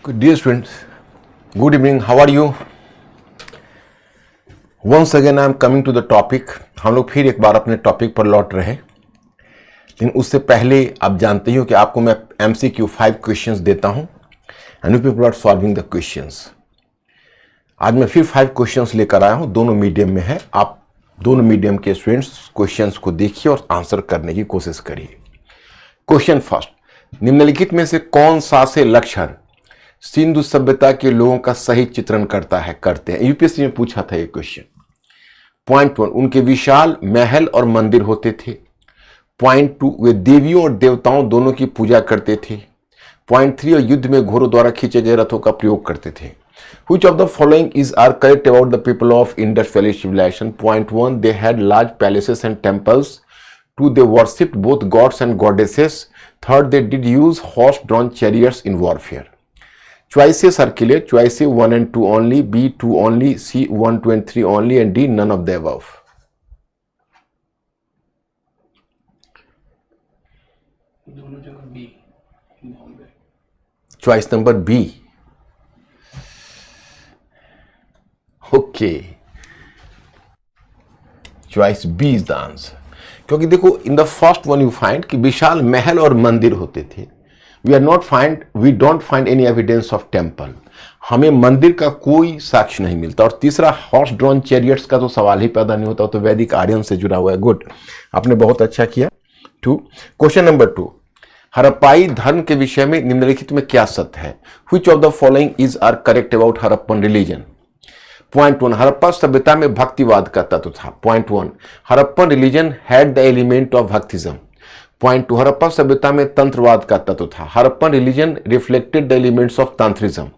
Dear students, good evening. How are you? Once again I am coming to the topic. हम लोग फिर एक बार अपने टॉपिक पर लौट रहे हैं, लेकिन उससे पहले आप जानते हो कि आपको मैं MCQ 5 क्वेश्चंस देता हूं and you people are solving the questions. आज मैं फिर 5 क्वेश्चंस लेकर आया हूं, दोनों मीडियम में है. आप दोनों मीडियम के स्टूडेंट्स क्वेश्चंस को देखिए और आंसर करने की कोशिश करिए. क्वेश्चन फर्स्ट, निम्नलिखित में से कौन सा से लक्षण सिंधु सभ्यता के लोगों का सही चित्रण करते हैं. यूपीएससी में पूछा था ये क्वेश्चन. पॉइंट 1, उनके विशाल महल और मंदिर होते थे. पॉइंट 2, वे देवियों और देवताओं दोनों की पूजा करते थे. पॉइंट 3, युद्ध में घोड़ों द्वारा खींचे गए रथों का प्रयोग करते थे. Which of the following is are correct about the people of Indus Valley civilization? Point 1, they had large palaces and temples. 2, they worshipped both gods and goddesses. Third, they did use horse-drawn chariots in warfare. Choices are clear. Choice A 1 and 2 only, B 2 only, C 1, 2 and 3 only, and D none of the above. दोनों जगह B. Choice number B. Okay. Choice B is the answer. क्योंकि देखो in the first one you find कि विशाल महल और मंदिर होते थे. We don't find any evidence of temple. हमें मंदिर का कोई साक्ष्य नहीं मिलता. और तीसरा, हॉर्स ड्रॉन चैरियट्स का तो सवाल ही पैदा नहीं होता, तो वैदिक आर्यन से जुड़ा हुआ है. गुड, आपने बहुत अच्छा किया. 2, क्वेश्चन नंबर 2, हड़प्पाई धर्म के विषय में निम्नलिखित में क्या सत्य है? Which of the following is are correct about Harappan religion? Point 1, Harappa सभ्यता में भक्तिवाद का तत्व था. Point 1, Harappan religion had the element of bhaktism. Point 2, Harappa सभ्यता में तंत्रवाद का तत्व था. Harappan religion reflected the elements of tantrism.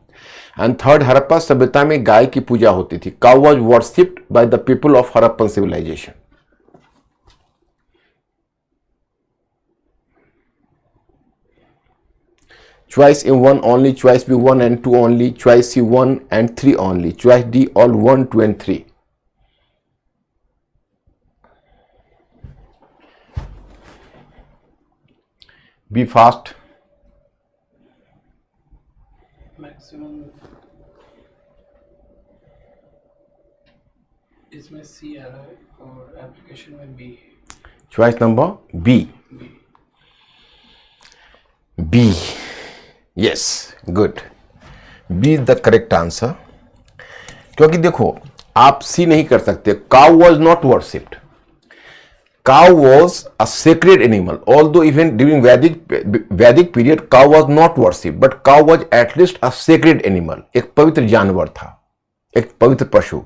And third, Harappa सभ्यता में गाय की पूजा होती थी. Cow was worshipped by the people of Harappan civilisation. Choice A 1 only, choice B 1 and 2 only, choice C 1 and 3 only, choice D all 1, 2 and 3. Be fast. Maximum इसमें C आ रहा है और एप्लीकेशन में B. Choice number B. B. Yes, good. B is the correct answer. क्योंकि देखो आप C नहीं कर सकते. Cow was not worshipped. Cow was a sacred animal. Although even during Vedic period, cow was not worshipped, but cow was at least a sacred animal. एक पवित्र जानवर था, एक पवित्र पशु.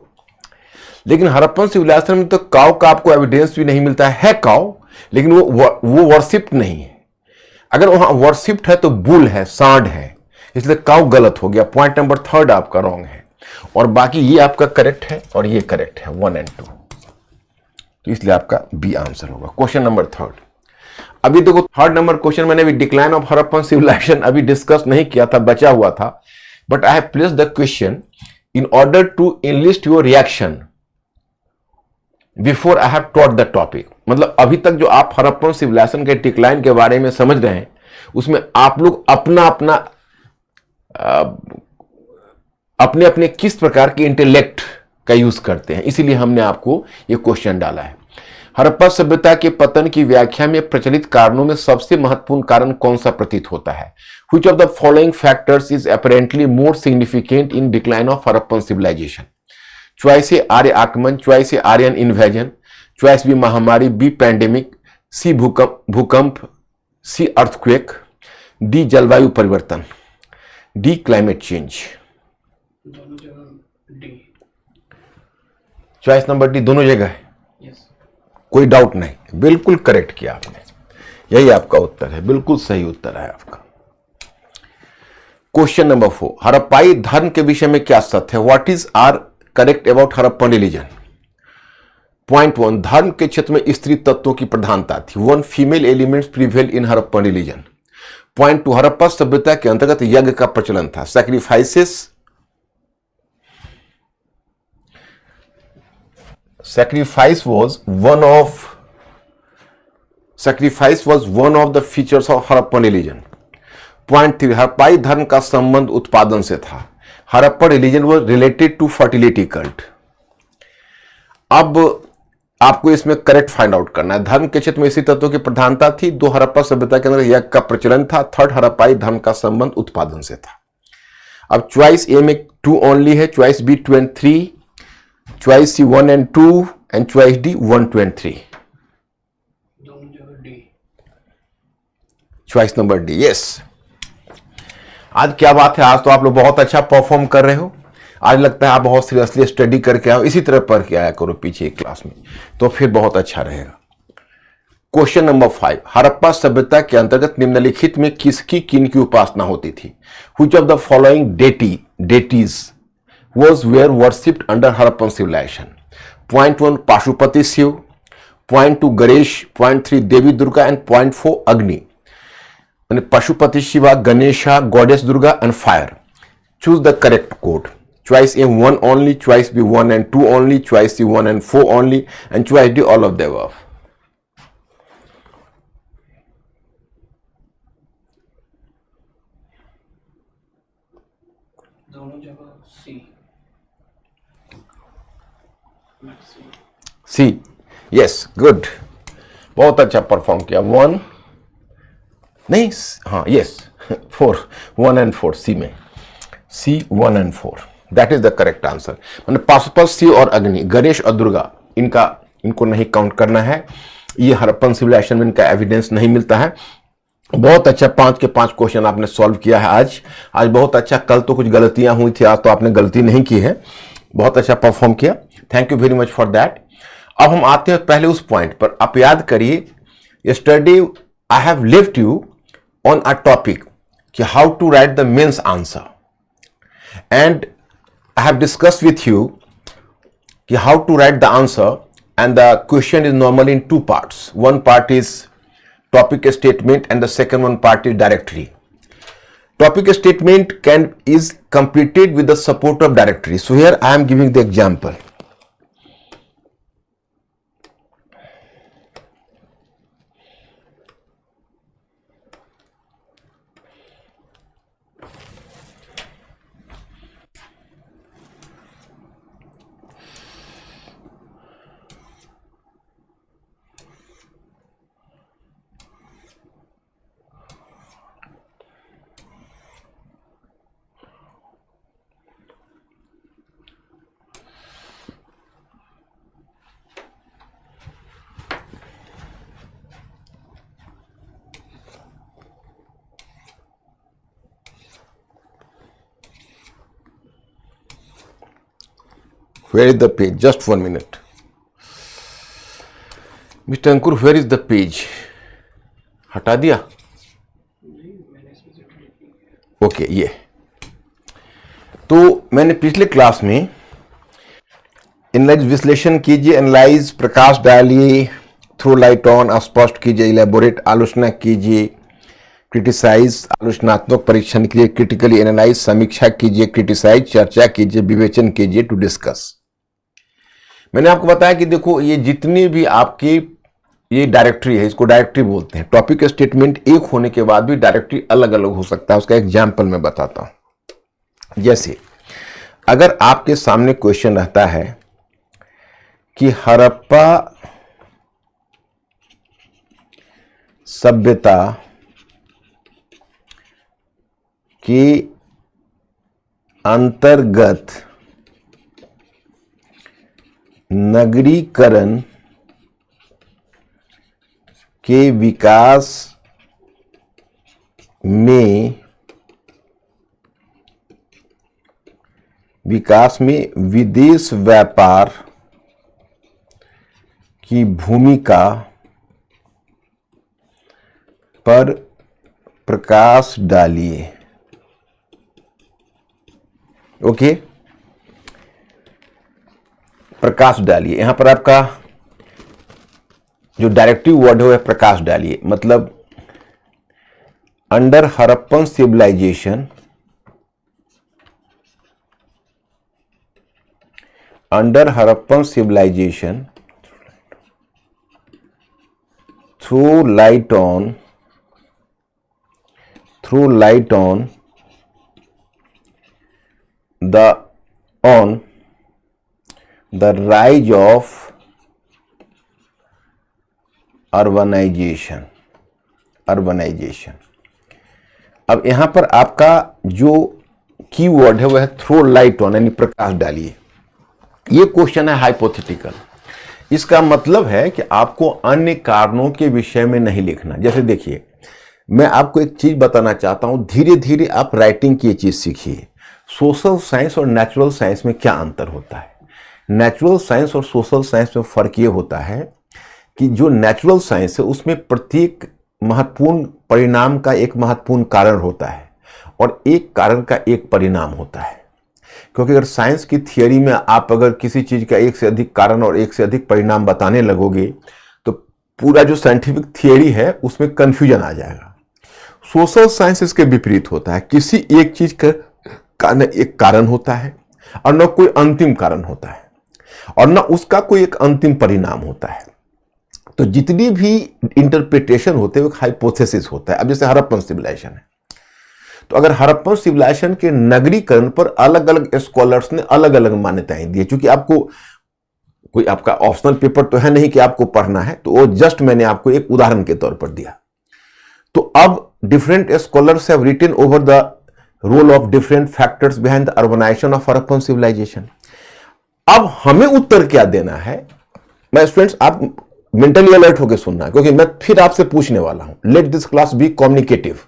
लेकिन हड़प्पन सिविलाइजेशन में तो काउ का आपको एविडेंस भी नहीं मिलता है. काउ, लेकिन वो वर्शिप्ड नहीं है. अगर वहां वर्शिप्ड है तो बुल है, सांड है, इसलिए काउ गलत हो गया. पॉइंट नंबर 3 आपका रॉन्ग है और बाकी ये आपका करेक्ट है और ये करेक्ट है 1 and 2, तो इसलिए आपका बी आंसर होगा. Question number 3. अभी देखो थर्ड नंबर क्वेश्चन मैंने अभी डिक्लाइन ऑफ हड़प्पन सिविलाइजेशन अभी डिस्कस नहीं किया था, बचा हुआ था. But I have placed the question in order to enlist your reaction before I have taught the topic. मतलब अभी तक जो आप हड़प्पन सिविलाइजेशन के डिक्लाइन के बारे में समझ रहे हैं, उसमें आप लोग अपने अपने किस प्रकार के इंटेलेक्ट का यूज करते हैं, इसीलिए हमने आपको ये क्वेश्चन डाला है. हड़प्पा सभ्यता के पतन की व्याख्या में प्रचलित कारणों में सबसे महत्वपूर्ण कारण कौन सा प्रतीत होता है? Which of the following factors is apparently more significant in decline of Harappan civilization? Choice A आर्य आक्रमण, choice A Aryan invasion, choice B महामारी, बी पैंडेमिक, सी भूकंप, सी अर्थक्वेक, डी जलवायु परिवर्तन, डी क्लाइमेट चेंज. दोनों जगह D. चॉइस नंबर डी दोनों जगह है. Yes. कोई डाउट नहीं, बिल्कुल करेक्ट किया आपने. यही आपका उत्तर है, बिल्कुल सही उत्तर है आपका. क्वेश्चन नंबर 4, हड़प्पाई धर्म के विषय में क्या सत्य है? What is are correct about Harappan religion? Point 1, धर्म के क्षेत्र में स्त्री तत्वों की प्रधानता थी. 1, female elements prevail in Harappan religion. Point 2, Harappa सभ्यता के अंतर्गत यज्ञ का प्रचलन था. Sacrifice was one of the features of Harappan religion. Point 3, हड़प्पाई धर्म का संबंध उत्पादन से था। Harappa religion was related to fertility cult. अब आपको इसमें करेक्ट फाइंड आउट करना है। धर्म के क्षेत्र में इसी तत्वों की प्रधानता थी। 2, हड़प्पा सभ्यता के अंदर यज्ञ का प्रचलन था। 3, हड़प्पाई धर्म का संबंध उत्पादन से था। अब चॉइस ए में 2 ओनली है, choice B 2 and 3, choice C 1 and 2 and choice D 1, 2 and 3। दोनों जगह D. Choice number D, yes. आज क्या बात है, आज तो आप लोग बहुत अच्छा परफॉर्म कर रहे हो। आज लगता है आप बहुत सीरियसली स्टडी करके आओ, इसी तरह पढ़ के आया करो पीछे एक क्लास में, तो फिर बहुत अच्छा रहेगा। क्वेश्चन नंबर 5, हड़प्पा सभ्यता के अंतर्गत निम्नलिखित में किसकी किन की उपासना होती थी? Which of the following deities was were worshipped under Harappan civilization? Point 1, Pashupati Shiv, point 2, Ganesh, point 3, Devi Durga and point 4, Agni. Pashupati Shiva, Ganesha, goddess Durga and fire. Choose the correct code. Choice A 1 only, choice B 1 and 2 only, choice C 1 and 4 only and choice D all of the above. दोनों जगह सी। सी, yes, good, बहुत अच्छा perform किया। 1 नहीं, हाँ, yes, 4, 1 and 4 सी में, सी 1 and 4, that is the correct answer. मैंने पाशुपत शिव और अग्नि, गणेश और दुर्गा, इनको नहीं काउंट करना है। ये हड़प्पन सिविलाइजेशन में इनका एविडेंस नहीं मिलता है। बहुत अच्छा, 5 के 5 क्वेश्चन आपने सॉल्व किया है आज बहुत अच्छा। कल तो कुछ गलतियां हुई थी, आज तो आपने गलती नहीं की है, बहुत अच्छा परफॉर्म किया। Thank you very much for that. अब हम आते हैं पहले उस पॉइंट पर। आप याद करिए, yesterday I have left you on a topic कि how to write the mains answer, and I have discuss with you कि how to write the answer, and the question is normally in 2 parts. One part is topic statement and the second one part is directory. Topic statement is completed with the support of directory. So here I am giving the example. Where is the page? Just 1 minute. Mr. Ankur, where is the page? हटा दिया? Okay, ये तो मैंने पिछले class में analyse विश्लेषण कीजिए, analyse प्रकाश डालिए, थ्रो लाइट ऑन, स्पष्ट कीजिए, इलेबोरेट आलोचना कीजिए, क्रिटिसाइज आलोचनात्मक परीक्षण कीजिए, क्रिटिकली एनालाइज समीक्षा कीजिए, क्रिटिसाइज चर्चा कीजिए, विवेचन कीजिए, टू डिस्कस। मैंने आपको बताया कि देखो, ये जितनी भी आपकी ये डायरेक्टरी है, इसको डायरेक्टरी बोलते हैं। टॉपिक स्टेटमेंट एक होने के बाद भी डायरेक्टरी अलग अलग हो सकता है। उसका एग्जाम्पल मैं बताता हूं। जैसे अगर आपके सामने क्वेश्चन रहता है कि हड़प्पा सभ्यता के अंतर्गत नगरीकरण के विकास में विदेश व्यापार की भूमिका पर प्रकाश डालिए। ओके, प्रकाश डालिए। यहां पर आपका जो डायरेक्टिव वर्ड है प्रकाश डालिए, मतलब under Harappan civilization, throw throw light on the rise of urbanization. अब यहां पर आपका जो कीवर्ड है वह है थ्रो लाइट ऑन, यानी प्रकाश डालिए। ये क्वेश्चन है हाइपोथेटिकल। इसका मतलब है कि आपको अन्य कारणों के विषय में नहीं लिखना। जैसे देखिए, मैं आपको एक चीज बताना चाहता हूं, धीरे धीरे आप राइटिंग की ये चीज सीखिए। सोशल साइंस और नेचुरल साइंस में क्या अंतर होता है? नेचुरल साइंस और सोशल साइंस में फर्क ये होता है कि जो नेचुरल साइंस है उसमें प्रत्येक महत्वपूर्ण परिणाम का एक महत्वपूर्ण कारण होता है और एक कारण का एक परिणाम होता है। क्योंकि अगर साइंस की थियोरी में आप अगर किसी चीज का एक से अधिक कारण और एक से अधिक परिणाम बताने लगोगे तो पूरा जो साइंटिफिक थियोरी है उसमें कंफ्यूजन आ जाएगा। सोशल साइंस इसके विपरीत होता है। किसी एक चीज का न एक कारण होता है और न कोई अंतिम कारण होता है और न उसका कोई एक अंतिम परिणाम होता है। तो जितनी भी इंटरप्रिटेशन होते हैं वो हाइपोथेसिस होता है। अब जैसे हड़प्पन सिविलाइजेशन है, तो अगर हड़प्पन सिविलाइजेशन के नगरीकरण पर अलग अलग स्कॉलर्स ने अलग अलग मान्यताएं दी, क्योंकि आपको कोई आपका ऑप्शनल पेपर तो है नहीं कि आपको पढ़ना है, तो वो जस्ट मैंने आपको एक उदाहरण के तौर पर दिया। तो अब different scholars have written over the role of different factors behind the urbanization of Harappan civilization. अब हमें उत्तर क्या देना है? मैं स्टूडेंट्स, आप मेंटली अलर्ट होकर सुनना, क्योंकि मैं फिर आपसे पूछने वाला हूं। Let this class be communicative,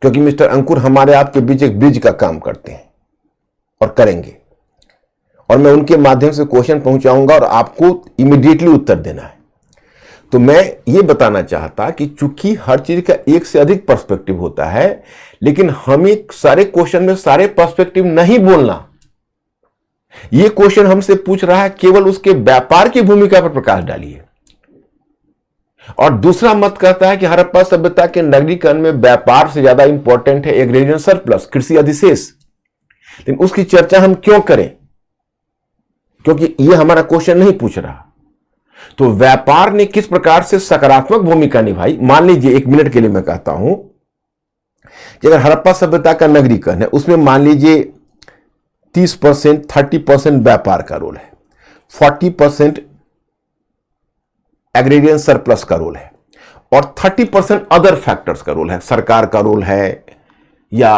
क्योंकि मिस्टर अंकुर हमारे आपके बीच एक ब्रिज का काम करते हैं और करेंगे, और मैं उनके माध्यम से क्वेश्चन पहुंचाऊंगा और आपको इमीडिएटली उत्तर देना है। तो मैं ये बताना चाहता कि चूंकि हर चीज का एक से अधिक पर्सपेक्टिव होता है, लेकिन हमें सारे क्वेश्चन में सारे पर्सपेक्टिव नहीं बोलना। ये क्वेश्चन हमसे पूछ रहा है केवल उसके व्यापार की भूमिका पर प्रकाश डालिए, और दूसरा मत कहता है कि हड़प्पा सभ्यता के नगरीकरण में व्यापार से ज्यादा इंपॉर्टेंट है एग्रेरियन सरप्लस, कृषि अधिशेष। लेकिन उसकी चर्चा हम क्यों करें? क्योंकि यह हमारा क्वेश्चन नहीं पूछ रहा। तो व्यापार ने किस प्रकार से सकारात्मक भूमिका निभाई? मान लीजिए, एक मिनट के लिए मैं कहता हूं कि अगर हड़प्पा सभ्यता का नगरीकरण है, उसमें मान लीजिए 30%, 30% व्यापार का रोल है, 40% एग्रेरियन सरप्लस का रोल है और 30% अदर फैक्टर्स का रोल है। सरकार का रोल है, या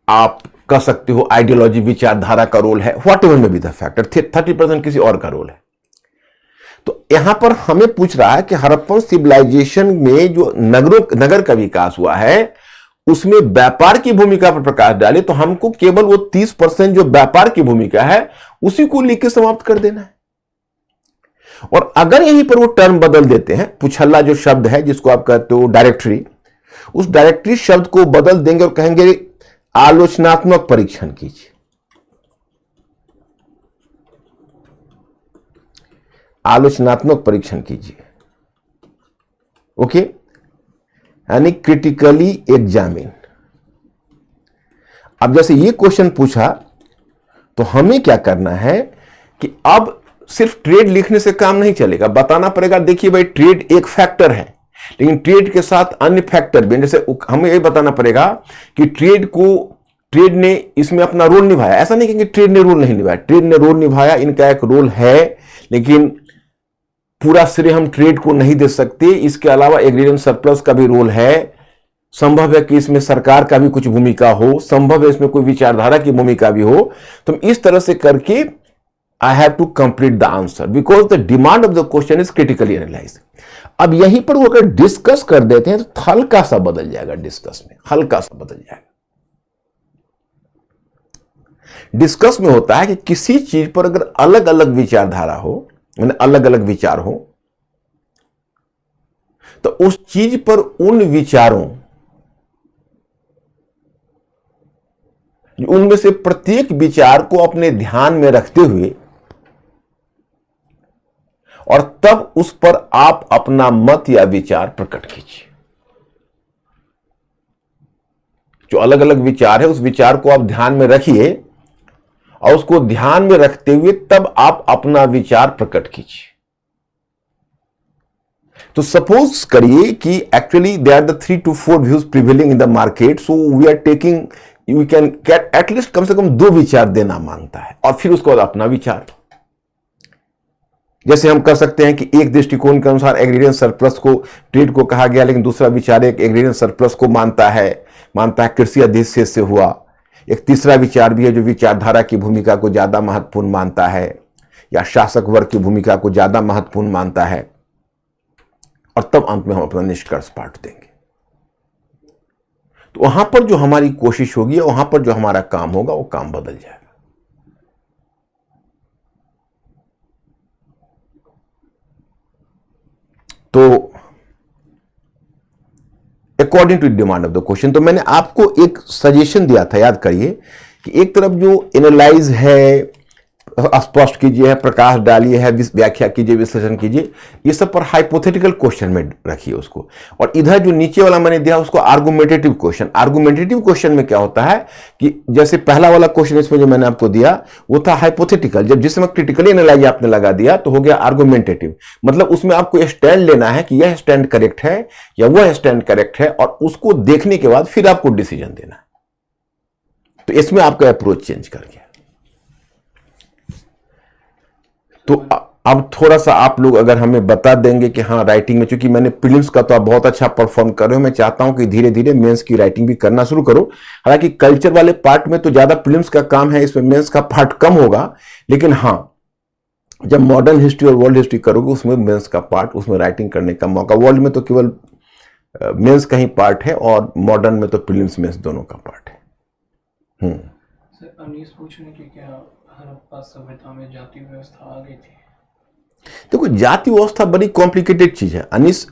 आप कह सकते हो आइडियोलॉजी, विचारधारा का रोल है, व्हाट एवर में बी द फैक्टर। 30% किसी और का रोल है। तो यहां पर हमें पूछ रहा है कि हड़प्पन सिविलाइजेशन में जो नगर का विकास हुआ है उसमें व्यापार की भूमिका पर प्रकाश डाले, तो हमको केवल वो 30% जो व्यापार की भूमिका है उसी को लिख के समाप्त कर देना है। और अगर यहीं पर वो टर्म बदल देते हैं, पुछल्ला जो शब्द है जिसको आप कहते हो डायरेक्टरी, उस डायरेक्टरी शब्द को बदल देंगे और कहेंगे आलोचनात्मक परीक्षण कीजिए। आलोचनात्मक परीक्षण कीजिए, ओके, यानी क्रिटिकली एग्जामिन। अब जैसे ये क्वेश्चन पूछा तो हमें क्या करना है कि अब सिर्फ ट्रेड लिखने से काम नहीं चलेगा, बताना पड़ेगा देखिए भाई ट्रेड एक फैक्टर है, लेकिन ट्रेड के साथ अन्य फैक्टर भी। जैसे हमें ये बताना पड़ेगा कि ट्रेड ने इसमें अपना रोल निभाया। ऐसा नहीं कि ट्रेड ने रोल नहीं निभाया, ट्रेड ने रोल निभाया, इनका एक रोल है, लेकिन पूरा श्रेय हम ट्रेड को नहीं दे सकते। इसके अलावा एग्रेरियन सरप्लस का भी रोल है, संभव है कि इसमें सरकार का भी कुछ भूमिका हो, संभव है इसमें कोई विचारधारा की भूमिका भी हो। तो इस तरह से करके I have to complete the answer because the demand of the question is critically analyzed. अब यहीं पर वो अगर डिस्कस कर देते हैं तो हल्का सा बदल जाएगा, डिस्कस में हल्का सा बदल जाएगा। डिस्कस में होता है कि किसी चीज पर अगर अलग अलग विचारधारा हो, यानी अलग अलग विचार हो, तो उस चीज पर उन विचारों, उनमें से प्रत्येक विचार को अपने ध्यान में रखते हुए और तब उस पर आप अपना मत या विचार प्रकट कीजिए। जो अलग अलग विचार है उस विचार को आप ध्यान में रखिए और उसको ध्यान में रखते हुए तब आप अपना विचार प्रकट कीजिए। तो सपोज करिए कि actually they are the 3 to 4 views prevailing in the market, so we are taking, we can get at least कम से कम 2 विचार देना मांगता है और फिर उसके बाद अपना विचार। जैसे हम कर सकते हैं कि एक दृष्टिकोण के अनुसार एग्रीरियन सरप्लस को ट्रेड को कहा गया, लेकिन दूसरा विचार एक एग्रीरियन सरप्लस को मानता है कृषि अधिशेष से हुआ। एक तीसरा विचार भी है जो विचारधारा की भूमिका को ज्यादा महत्वपूर्ण मानता है या शासक वर्ग की भूमिका को ज्यादा महत्वपूर्ण मानता है, और तब अंत में हम अपना निष्कर्ष पाठ देंगे। तो वहां पर जो हमारी कोशिश होगी, वहां पर जो हमारा काम होगा, वो काम बदल जाएगा। तो according to demand of the question, तो मैंने आपको एक सजेशन दिया था, याद करिए, कि एक तरफ जो एनालाइज है, स्पष्ट कीजिए, प्रकाश डालिए, है व्याख्या कीजिए, विश्लेषण कीजिए, ये सब पर हाइपोथेटिकल क्वेश्चन में रखिए उसको। और इधर जो नीचे वाला मैंने दिया उसको आर्गुमेंटेटिव क्वेश्चन। आर्गुमेंटेटिव क्वेश्चन में क्या होता है कि जैसे पहला वाला क्वेश्चन इसमें जो मैंने आपको दिया वो था हाइपोथेटिकल, जब जिस समय क्रिटिकली एनालाइज आपने लगा दिया तो हो गया आर्गुमेंटेटिव। मतलब उसमें आपको स्टैंड लेना है कि यह स्टैंड करेक्ट है या वह स्टैंड करेक्ट है, और उसको देखने के बाद फिर आपको डिसीजन देना है। तो इसमें आपका अप्रोच चेंज कर गया। तो अब थोड़ा सा आप लोग अगर हमें बता देंगे कि हाँ राइटिंग में, चूंकि मैंने प्रीलिम्स का तो आप बहुत अच्छा परफॉर्म कर रहे हो, मैं चाहता हूं कि धीरे धीरे मेंस की राइटिंग भी करना शुरू करो। हालांकि कल्चर वाले पार्ट में तो ज्यादा प्रीलिम्स का काम है, इसमें मेंस का पार्ट कम होगा, लेकिन हाँ जब मॉडर्न हिस्ट्री और वर्ल्ड हिस्ट्री करोगे उसमें मेंस का पार्ट, उसमें राइटिंग करने का मौका। वर्ल्ड में तो केवल मेंस का ही पार्ट है और मॉडर्न में तो प्रीलिम्स मेंस दोनों का पार्ट है। सर अनीस पूछ रहे कि क्या हड़प्पा सभ्यता में जाति व्यवस्था आ गई थी? देखो जाति व्यवस्था बड़ी कॉम्प्लिकेटेड चीज है अनीस।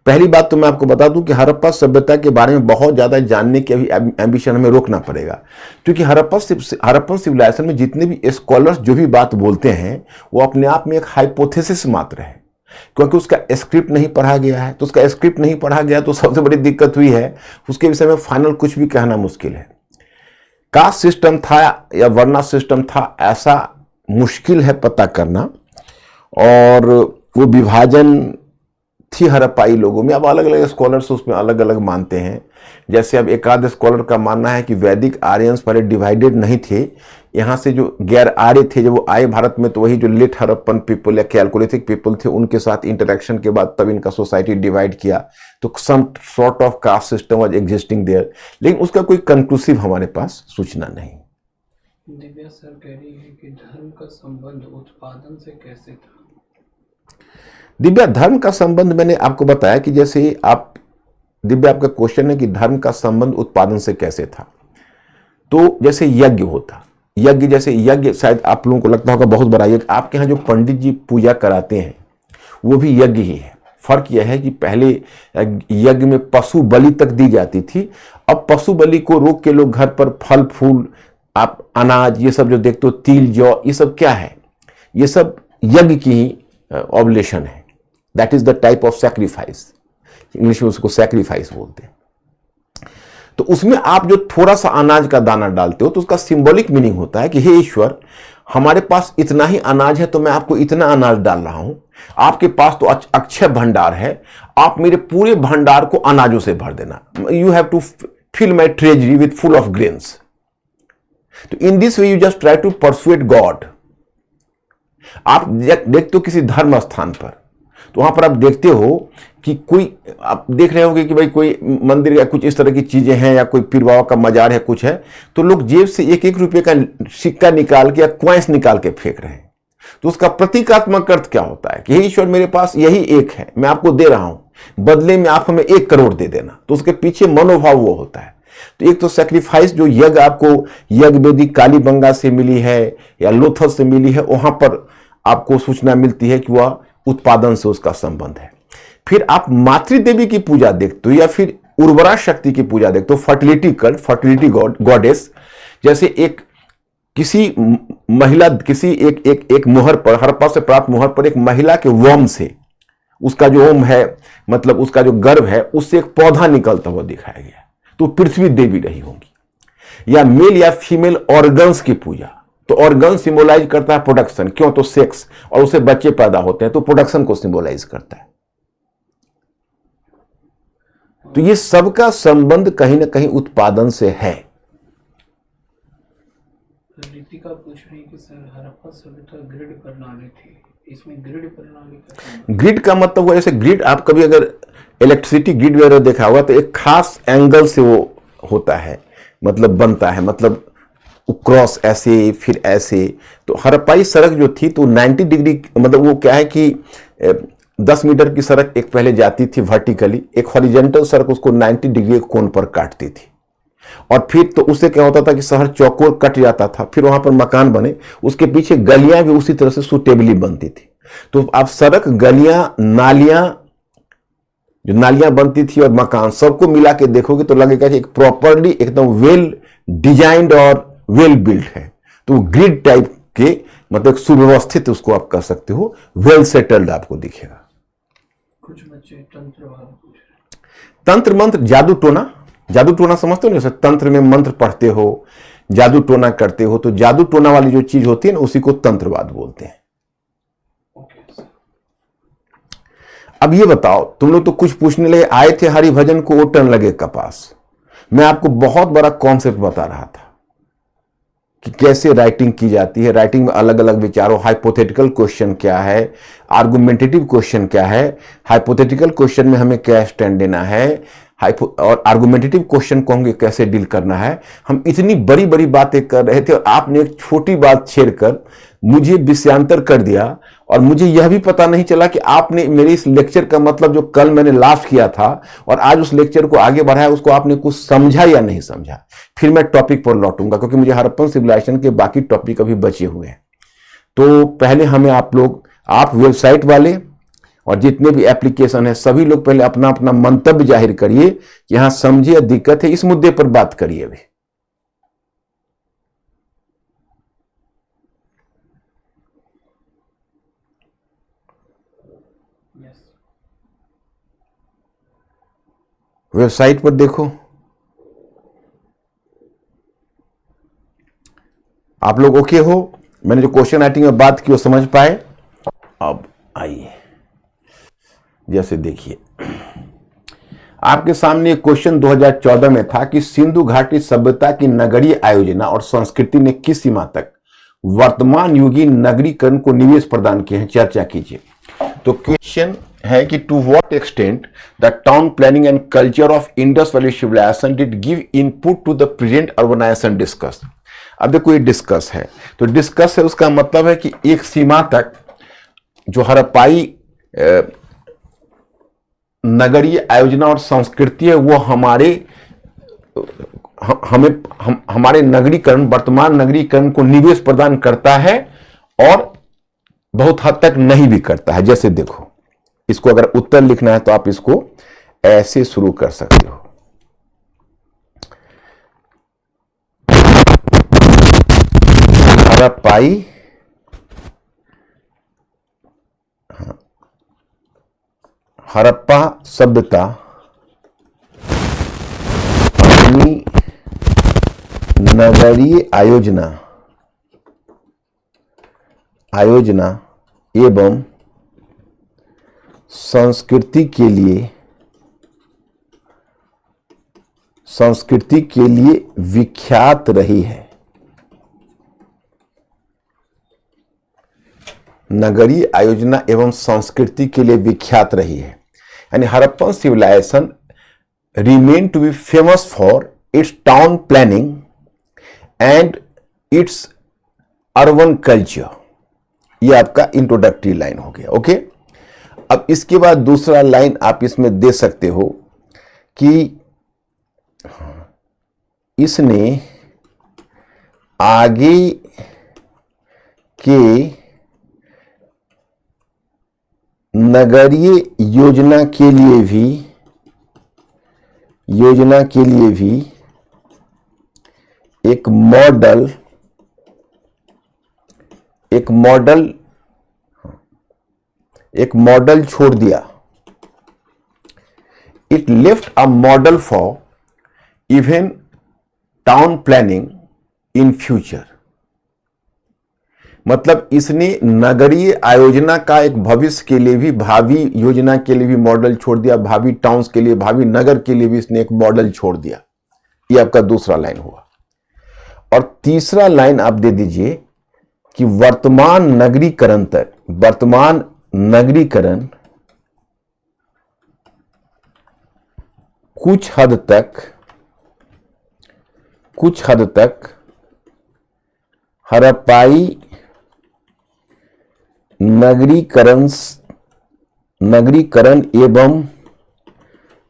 पहली बात तो मैं आपको बता दूं कि हड़प्पा सभ्यता के बारे में बहुत ज्यादा जानने की अभी एम्बिशन हमें रोकना पड़ेगा, क्योंकि हड़प्पन सिविलाइजेशन में जितने भी स्कॉलर्स जो भी बात बोलते हैं वो अपने आप में एक हाइपोथेसिस मात्र है, क्योंकि उसका स्क्रिप्ट नहीं पढ़ा गया है। तो उसका स्क्रिप्ट नहीं पढ़ा गया तो सबसे बड़ी दिक्कत हुई है, उसके विषय में फाइनल कुछ भी कहना मुश्किल है। कास्ट सिस्टम था या वर्णा सिस्टम था, ऐसा मुश्किल है पता करना, और वो विभाजन थी हड़प्पाई लोगों में। अब अलग अलग स्कॉलर्स उसमें अलग अलग मानते हैं। जैसे अब एक आध स्कॉलर का मानना है कि वैदिक आर्यंस पहले डिवाइडेड नहीं थे, यहाँ से जो गैर आर्य थे जब वो आए भारत में तो वही जो लेट हड़प्पन पीपल या कैलकोलिथिक पीपल थे उनके साथ इंटरेक्शन के बाद तब इनका सोसाइटी डिवाइड किया। तो some sort of caste system was existing there, लेकिन उसका कोई कंक्लूसिव हमारे पास सूचना नहीं। दिव्या सर कह रही है कि धर्म का संबंध उत्पादन से कैसे था? दिव्या धर्म का संबंध मैंने आपको बताया कि जैसे आप, दिव्या आपका क्वेश्चन है कि धर्म का संबंध उत्पादन से कैसे था। तो जैसे यज्ञ होता, यज्ञ जैसे यज्ञ शायद आप लोगों को लगता होगा बहुत बड़ा यज्ञ, आपके यहाँ जो पंडित जी पूजा कराते हैं वो भी यज्ञ ही है। फर्क यह है कि पहले यज्ञ में पशु बलि तक दी जाती थी, अब पशु बलि को रोक के लोग घर पर फल फूल, आप अनाज ये सब जो देखते हो, तिल जौ, ये सब क्या है, ये सब यज्ञ की ही ऑब्लेशन है। That is the type of sacrifice, English में उसको सैक्रिफाइस बोलते हैं। तो उसमें आप जो थोड़ा सा अनाज का दाना डालते हो तो उसका सिंबॉलिक मीनिंग होता है कि हे ईश्वर, हमारे पास इतना ही अनाज है तो मैं आपको इतना अनाज डाल रहा हूं, आपके पास तो अक्षय भंडार है, आप मेरे पूरे भंडार को अनाजों से भर देना। You have to fill my treasury with full of grains. तो in this way you just try to persuade God. आप देखते हो किसी धर्म स्थान पर, तो वहां पर आप देखते हो कि कोई, आप देख रहे होंगे कि भाई कोई मंदिर या कुछ इस तरह की चीजें हैं या कोई पीर बाबा का मजार है, कुछ है, तो लोग जेब से 1-1 रुपए का सिक्का निकाल के या क्वाइंस निकाल के फेंक रहे हैं। तो उसका प्रतीकात्मक अर्थ क्या होता है कि हे ईश्वर, मेरे पास यही एक है, मैं आपको दे रहा हूं, बदले में आप हमें 1 करोड़ दे देना। तो उसके पीछे मनोभाव वो होता है। तो एक तो सैक्रिफाइस जो यज्ञ आपको यज्ञ वेदी कालीबंगा से मिली है या लोथस से मिली है, वहां पर आपको सूचना मिलती है कि वह उत्पादन से उसका संबंध है। फिर आप मातृ देवी की पूजा देखते हो या फिर उर्वरा शक्ति की पूजा देखते हो, फर्टिलिटी कल्ट, फर्टिलिटी गॉडेस। जैसे एक किसी महिला, किसी एक मुहर पर, हड़प्पा से प्राप्त मुहर पर एक महिला के वोम से, उसका जो ओम है मतलब उसका जो गर्भ है, उससे एक पौधा निकलता हुआ दिखाया गया, तो पृथ्वी देवी रही होंगी। या मेल या फीमेल ऑर्गन्स की पूजा, तो ऑर्गन सिंबलाइज करता है प्रोडक्शन, क्यों, तो सेक्स, और उससे बच्चे पैदा होते हैं तो प्रोडक्शन को सिंबलाइज करता है। तो ये सबका संबंध कहीं ना कहीं उत्पादन से है। रितिका पूछ रही है कि सर हड़प्पा सभ्यता ग्रिड प्रणाली थी, इसमें ग्रिड प्रणाली का ग्रिड का मतलब हुआ, जैसे ग्रिड आप कभी अगर इलेक्ट्रिसिटी ग्रिड वगैरह देखा हुआ तो एक खास एंगल से वो होता है, मतलब बनता है, मतलब क्रॉस ऐसे फिर ऐसे। तो हड़प्पाई सड़क जो थी तो 90 डिग्री, मतलब वो क्या है कि 10 मीटर की सड़क एक पहले जाती थी वर्टिकली, एक हॉरिजॉन्टल सड़क उसको 90 डिग्री कोण पर काटती थी, और फिर तो उससे क्या होता था कि शहर चौकोर कट जाता था, फिर वहां पर मकान बने, उसके पीछे गलियां भी उसी तरह से सुटेबली बनती थी। तो आप सड़क, गलियां, नालियां, जो नालियां बनती थी और मकान सबको मिला के देखोगे तो लगेगा कि एक प्रॉपरली एकदम वेल डिजाइंड और वेल बिल्ट है। तो ग्रिड टाइप के, मतलब सुव्यवस्थित उसको आप कह सकते हो, वेल सेटल्ड आपको दिखेगा। कुछ बच्चे तंत्रवाद पूछ रहे हैं। तंत्र मंत्र, जादू टोना, जादू टोना समझते हो ना, जैसे तंत्र में मंत्र पढ़ते हो, जादू टोना करते हो, तो जादू टोना वाली जो चीज होती है ना उसी को तंत्रवाद बोलते हैं। Okay sir. अब ये बताओ, तुम लोग तो कुछ पूछने लगे, आए थे हरिभजन को ओटन लगे कपास। मैं आपको बहुत बड़ा कॉन्सेप्ट बता रहा था कि कैसे राइटिंग की जाती है। राइटिंग में अलग अलग विचारों, हाइपोथेटिकल क्वेश्चन क्या है, आर्गुमेंटेटिव क्वेश्चन क्या है, हाइपोथेटिकल क्वेश्चन में हमें क्या स्टैंड देना है, और आर्गुमेंटेटिव क्वेश्चन को हमें कैसे डील करना है। हम इतनी बड़ी बड़ी बातें कर रहे थे और आपने एक छोटी बात छेड़कर मुझे विषयांतर कर दिया, और मुझे यह भी पता नहीं चला कि आपने मेरे इस लेक्चर का मतलब जो कल मैंने लास्ट किया था और आज उस लेक्चर को आगे बढ़ाया, उसको आपने कुछ समझा या नहीं समझा। फिर मैं टॉपिक पर लौटूंगा क्योंकि मुझे हड़प्पन सिविलाइजेशन के बाकी टॉपिक अभी बचे हुए हैं। तो पहले हमें आप वेबसाइट वाले और जितने भी एप्लीकेशन है सभी लोग पहले अपना अपना मंतव्य जाहिर करिए कि यहां समझे या दिक्कत है, इस मुद्दे पर बात करिए अभी। यस। वेबसाइट पर देखो, आप लोग ओके हो? मैंने जो क्वेश्चन राइटिंग में बात की वो समझ पाए? अब आइए, जैसे देखिए आपके सामने एक क्वेश्चन 2014 में था कि सिंधु घाटी सभ्यता की नगरीय आयोजना और संस्कृति ने किस सीमा तक वर्तमान युगीय नगरीकरण को निवेश प्रदान किए हैं, चर्चा कीजिए। तो क्वेश्चन है कि to what extent the town planning and culture of Indus valley civilization did give input to the present urbanization discuss. अब देखो ये डिस्कस है, तो डिस्कस है उसका मतलब है कि एक सीमा तक जो हड़प्पाई नगरीय आयोजना और संस्कृति है वो हमारे नगरीकरण, वर्तमान नगरीकरण को निवेश प्रदान करता है और बहुत हद तक नहीं भी करता है। जैसे देखो, इसको अगर उत्तर लिखना है तो आप इसको ऐसे शुरू कर सकते हो। हड़प्पाई हड़प्पा सभ्यता अपनी नगरीय आयोजना एवं संस्कृति के लिए विख्यात रही है। नगरीय आयोजना एवं संस्कृति के लिए विख्यात रही है, यानी Harappan civilization remain to be famous for its town planning and its urban culture। ये आपका इंट्रोडक्टरी लाइन हो गया। ओके, अब इसके बाद दूसरा लाइन आप इसमें दे सकते हो कि इसने आगे के नगरीय योजना के लिए भी एक मॉडल छोड़ दिया। It left a model for even town planning in future. मतलब इसने नगरीय आयोजना का एक भविष्य के लिए भी, भावी योजना के लिए भी मॉडल छोड़ दिया, भावी टाउन्स के लिए, भावी नगर के लिए भी इसने एक मॉडल छोड़ दिया। ये आपका दूसरा लाइन हुआ। और तीसरा लाइन आप दे दीजिए कि वर्तमान नगरीकरण तक, वर्तमान नगरीकरण कुछ हद तक हड़प्पाई नगरीकरण एवं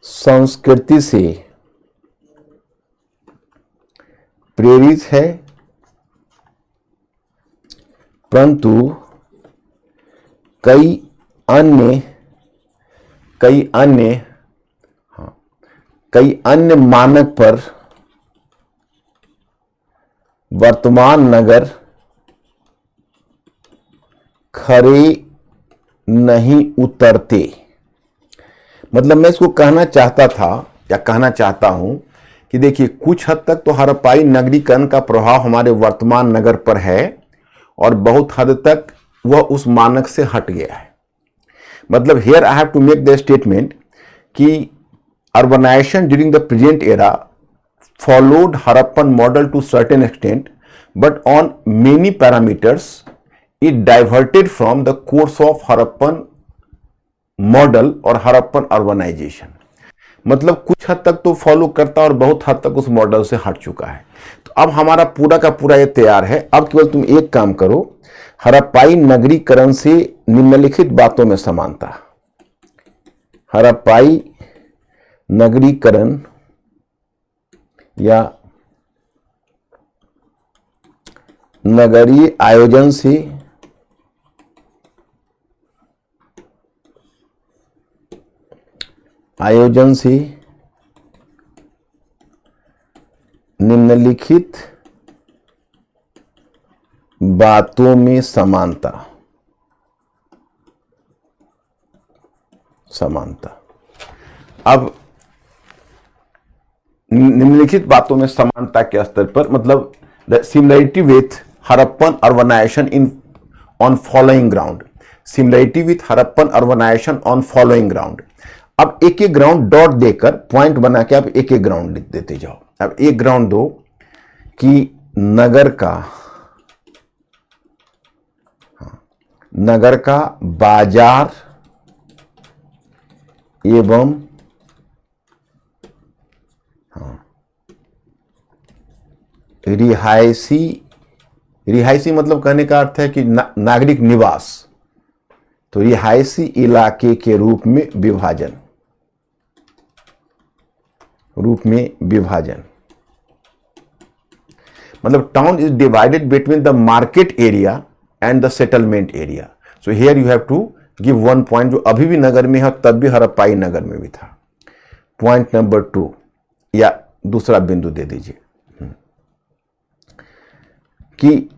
संस्कृति से प्रेरित है, परंतु कई अन्य मानक पर वर्तमान नगर खरे नहीं उतरते। मतलब मैं इसको कहना चाहता था या कहना चाहता हूं कि देखिए, कुछ हद तक तो हड़प्पाई नगरीकरण का प्रभाव हमारे वर्तमान नगर पर है और बहुत हद तक वह उस मानक से हट गया है। मतलब here I have to make the statement कि urbanization during the present era followed Harappan model to certain extent, but on many parameters it diverted from the course of Harappan model और Harappan urbanization। मतलब कुछ हद तक तो follow करता और बहुत हद तक उस मॉडल से हट चुका है। तो अब हमारा पूरा का पूरा ये तैयार है। अब केवल तुम एक काम करो, हड़प्पाई नगरीकरण से निम्नलिखित बातों में समानता। हड़प्पाई नगरीकरण या नगरीय आयोजन से निम्नलिखित बातों में समानता। अब निम्नलिखित बातों में समानता के स्तर पर, मतलब the similarity with Harappan urbanization in on following ground, similarity with Harappan urbanization on following ground. अब एक एक ग्राउंड डॉट देकर पॉइंट बना के आप एक एक ग्राउंड लिख देते जाओ। अब एक ग्राउंड दो कि नगर का बाजार एवं रिहायशी मतलब कहने का अर्थ है कि नागरिक निवास, तो रिहायशी इलाके के रूप में विभाजन। मतलब town is divided between the market area and the settlement area. So here you have to give one point, जो अभी भी नगर में है तब भी हड़प्पाई नगर में भी था। पॉइंट नंबर 2 या दूसरा बिंदु दे दीजिए कि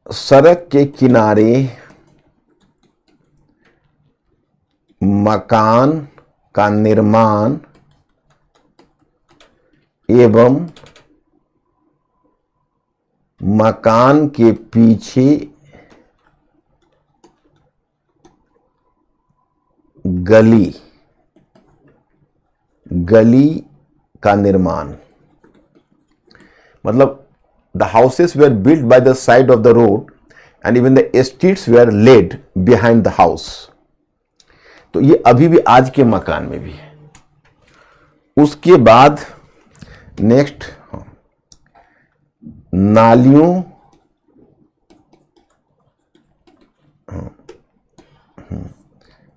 सड़क के किनारे मकान का निर्माण एवं मकान के पीछे गली का निर्माण। मतलब the houses were built by the side of the road and even the streets were laid behind the house। तो ये अभी भी आज के मकान में भी है। उसके बाद नेक्स्ट, नालियों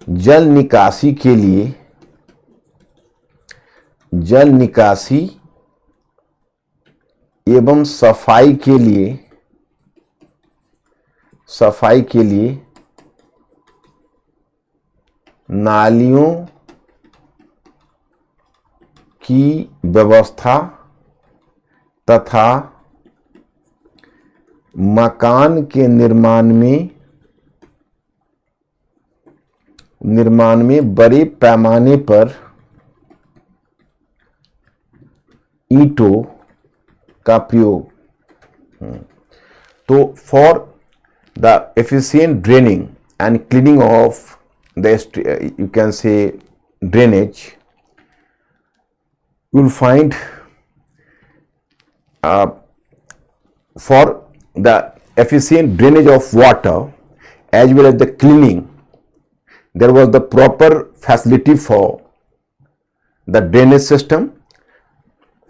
जल निकासी एवं सफाई के लिए नालियों की व्यवस्था तथा मकान के निर्माण में बड़े पैमाने पर ईंटों का प्रयोग। तो for the efficient draining and cleaning of the you can say drainage, you will find for the efficient drainage of water as well as the cleaning, there was the proper facility for the drainage system.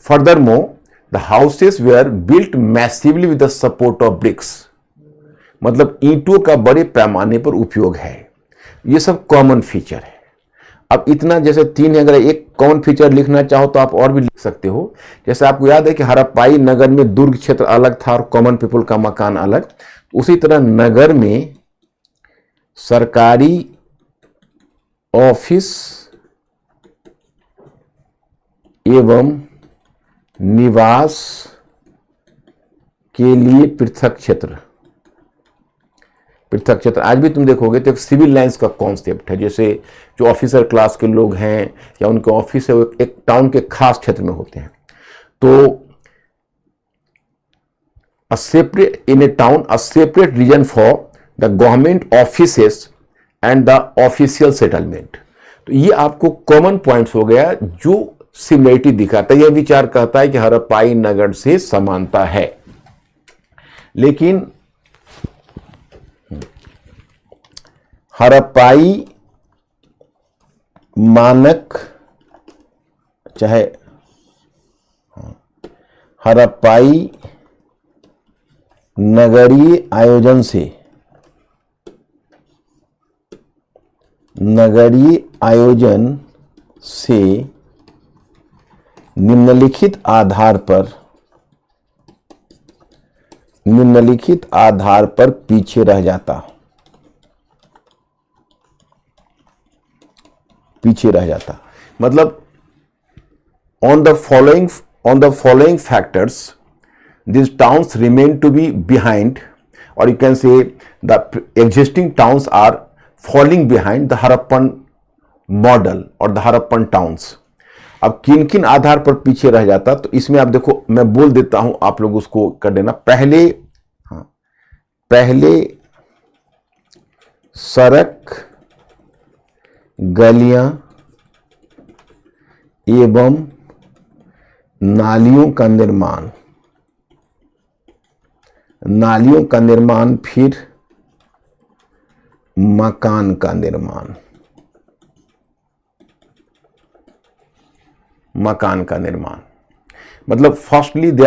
Furthermore, the houses were built massively with the support of bricks. मतलब ईंटों का बड़े पैमाने पर उपयोग है। ये सब कॉमन फीचर है। अब इतना जैसे तीन, अगर एक कॉमन फीचर लिखना चाहो तो आप और भी लिख सकते हो। जैसे आपको याद है कि हड़प्पाई नगर में दुर्ग क्षेत्र अलग था और कॉमन पीपल का मकान अलग, उसी तरह नगर में सरकारी ऑफिस एवं निवास के लिए पृथक क्षेत्र आज भी तुम देखोगे तो एक सिविल लाइंस का कॉन्सेप्ट है। जैसे जो ऑफिसर क्लास के लोग हैं या उनके ऑफिस है वो एक टाउन के खास क्षेत्र में होते हैं। तो a separate in a town, a separate region for the government offices and the official settlement। तो ये आपको कॉमन पॉइंट्स हो गया जो सिमिलरिटी दिखाता है। यह विचार कहता है कि हड़प्पाई नगर से समानता है। लेकिन हड़प्पाई मानक चाहे हड़प्पाई नगरीय आयोजन से निम्नलिखित आधार पर पीछे रह जाता। मतलब on the following factors these towns remain to be behind, or you can say the existing towns are falling behind the Harappan model or the Harappan towns। अब किन किन आधार पर पीछे रह जाता, तो इसमें आप देखो, मैं बोल देता हूं, आप लोग उसको कर देना। पहले सड़क, गलियां एवं नालियों का निर्माण, फिर मकान का निर्माण। मतलब firstly they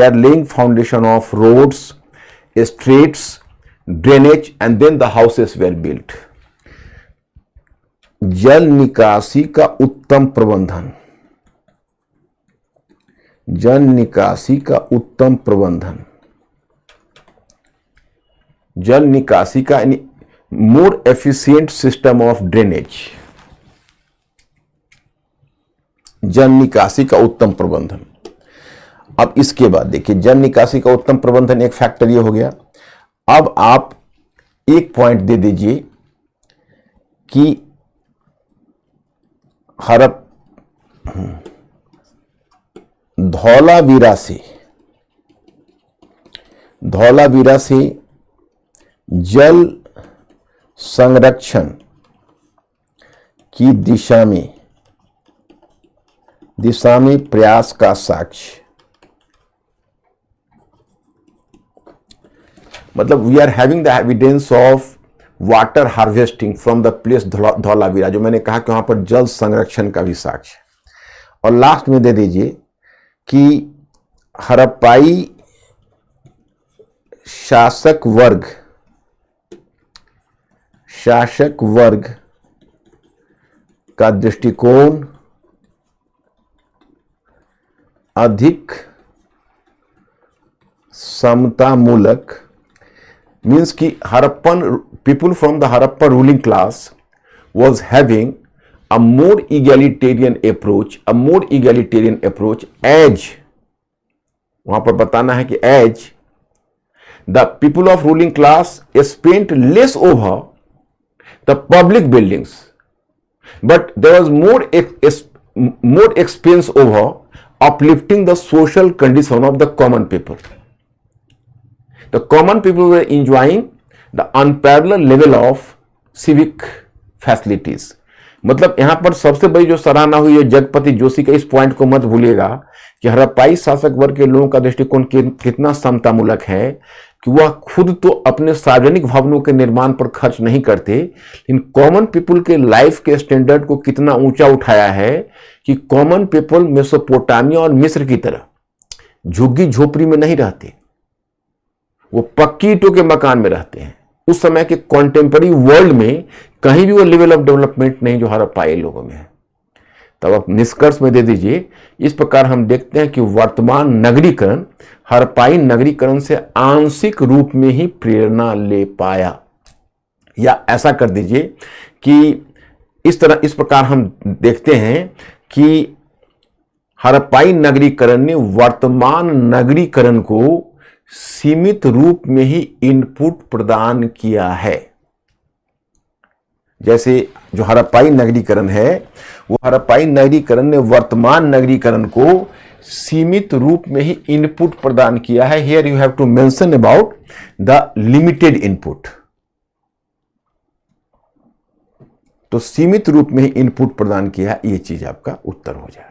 are laying foundation of roads, streets, drainage and then the houses were built. जल निकासी का उत्तम प्रबंधन, जल निकासी का यानी more efficient system of drainage, जल निकासी का उत्तम प्रबंधन। अब इसके बाद देखिए, जल निकासी का उत्तम प्रबंधन एक फैक्टर ये हो गया। अब आप एक पॉइंट दे दीजिए कि धौलावीरा से जल संरक्षण की दिशा में प्रयास का साक्ष्य। मतलब we are having the evidence of water harvesting from the place Dholavira, जो मैंने कहा कि वहां पर जल संरक्षण का भी साक्ष्य। और लास्ट में दे दीजिए कि हड़प्पाई शासक वर्ग का दृष्टिकोण अधिक समतामूलक, मीन्स कि Harappan people from the Harappa ruling class was having a more egalitarian approach, as वहां पर बताना है कि as the people of ruling class spent less over the public buildings, but there was more expense over uplifting the social condition of the common people। The common people were enjoying the unparalleled level of civic facilities. मतलब यहां पर सबसे बड़ी जो सराहना हुई है जगपति जोशी का, इस पॉइंट को मत भूलिएगा कि हड़प्पाई शासक वर्ग के लोगों का दृष्टिकोण कितना समतामूलक है कि वह खुद तो अपने सार्वजनिक भवनों के निर्माण पर खर्च नहीं करते, लेकिन कॉमन पीपल के लाइफ के स्टैंडर्ड को कितना ऊंचा उठाया है कि कॉमन पीपल मेसोपोटामिया और मिस्र की तरह झुग्गी झोपड़ी में नहीं रहते, वो पक्की ईंटों के मकान में रहते हैं। उस समय के कॉन्टेम्पररी वर्ल्ड में कहीं भी वो लेवल ऑफ डेवलपमेंट नहीं जो हड़प्पाई लोगों में है। तब आप निष्कर्ष में दे दीजिए, इस प्रकार हम देखते हैं कि वर्तमान नगरीकरण हड़प्पाई नगरीकरण से आंशिक रूप में ही प्रेरणा ले पाया, या ऐसा कर दीजिए कि इस प्रकार हम देखते हैं कि हड़प्पाई नगरीकरण ने वर्तमान नगरीकरण को सीमित रूप में ही इनपुट प्रदान किया है। जैसे जो हड़प्पाई नगरीकरण है, वो हड़प्पाई नगरीकरण ने वर्तमान नगरीकरण को सीमित रूप में ही इनपुट प्रदान किया है। Here you have to mention about the limited input. तो सीमित रूप में ही इनपुट प्रदान किया, ये चीज आपका उत्तर हो जाए।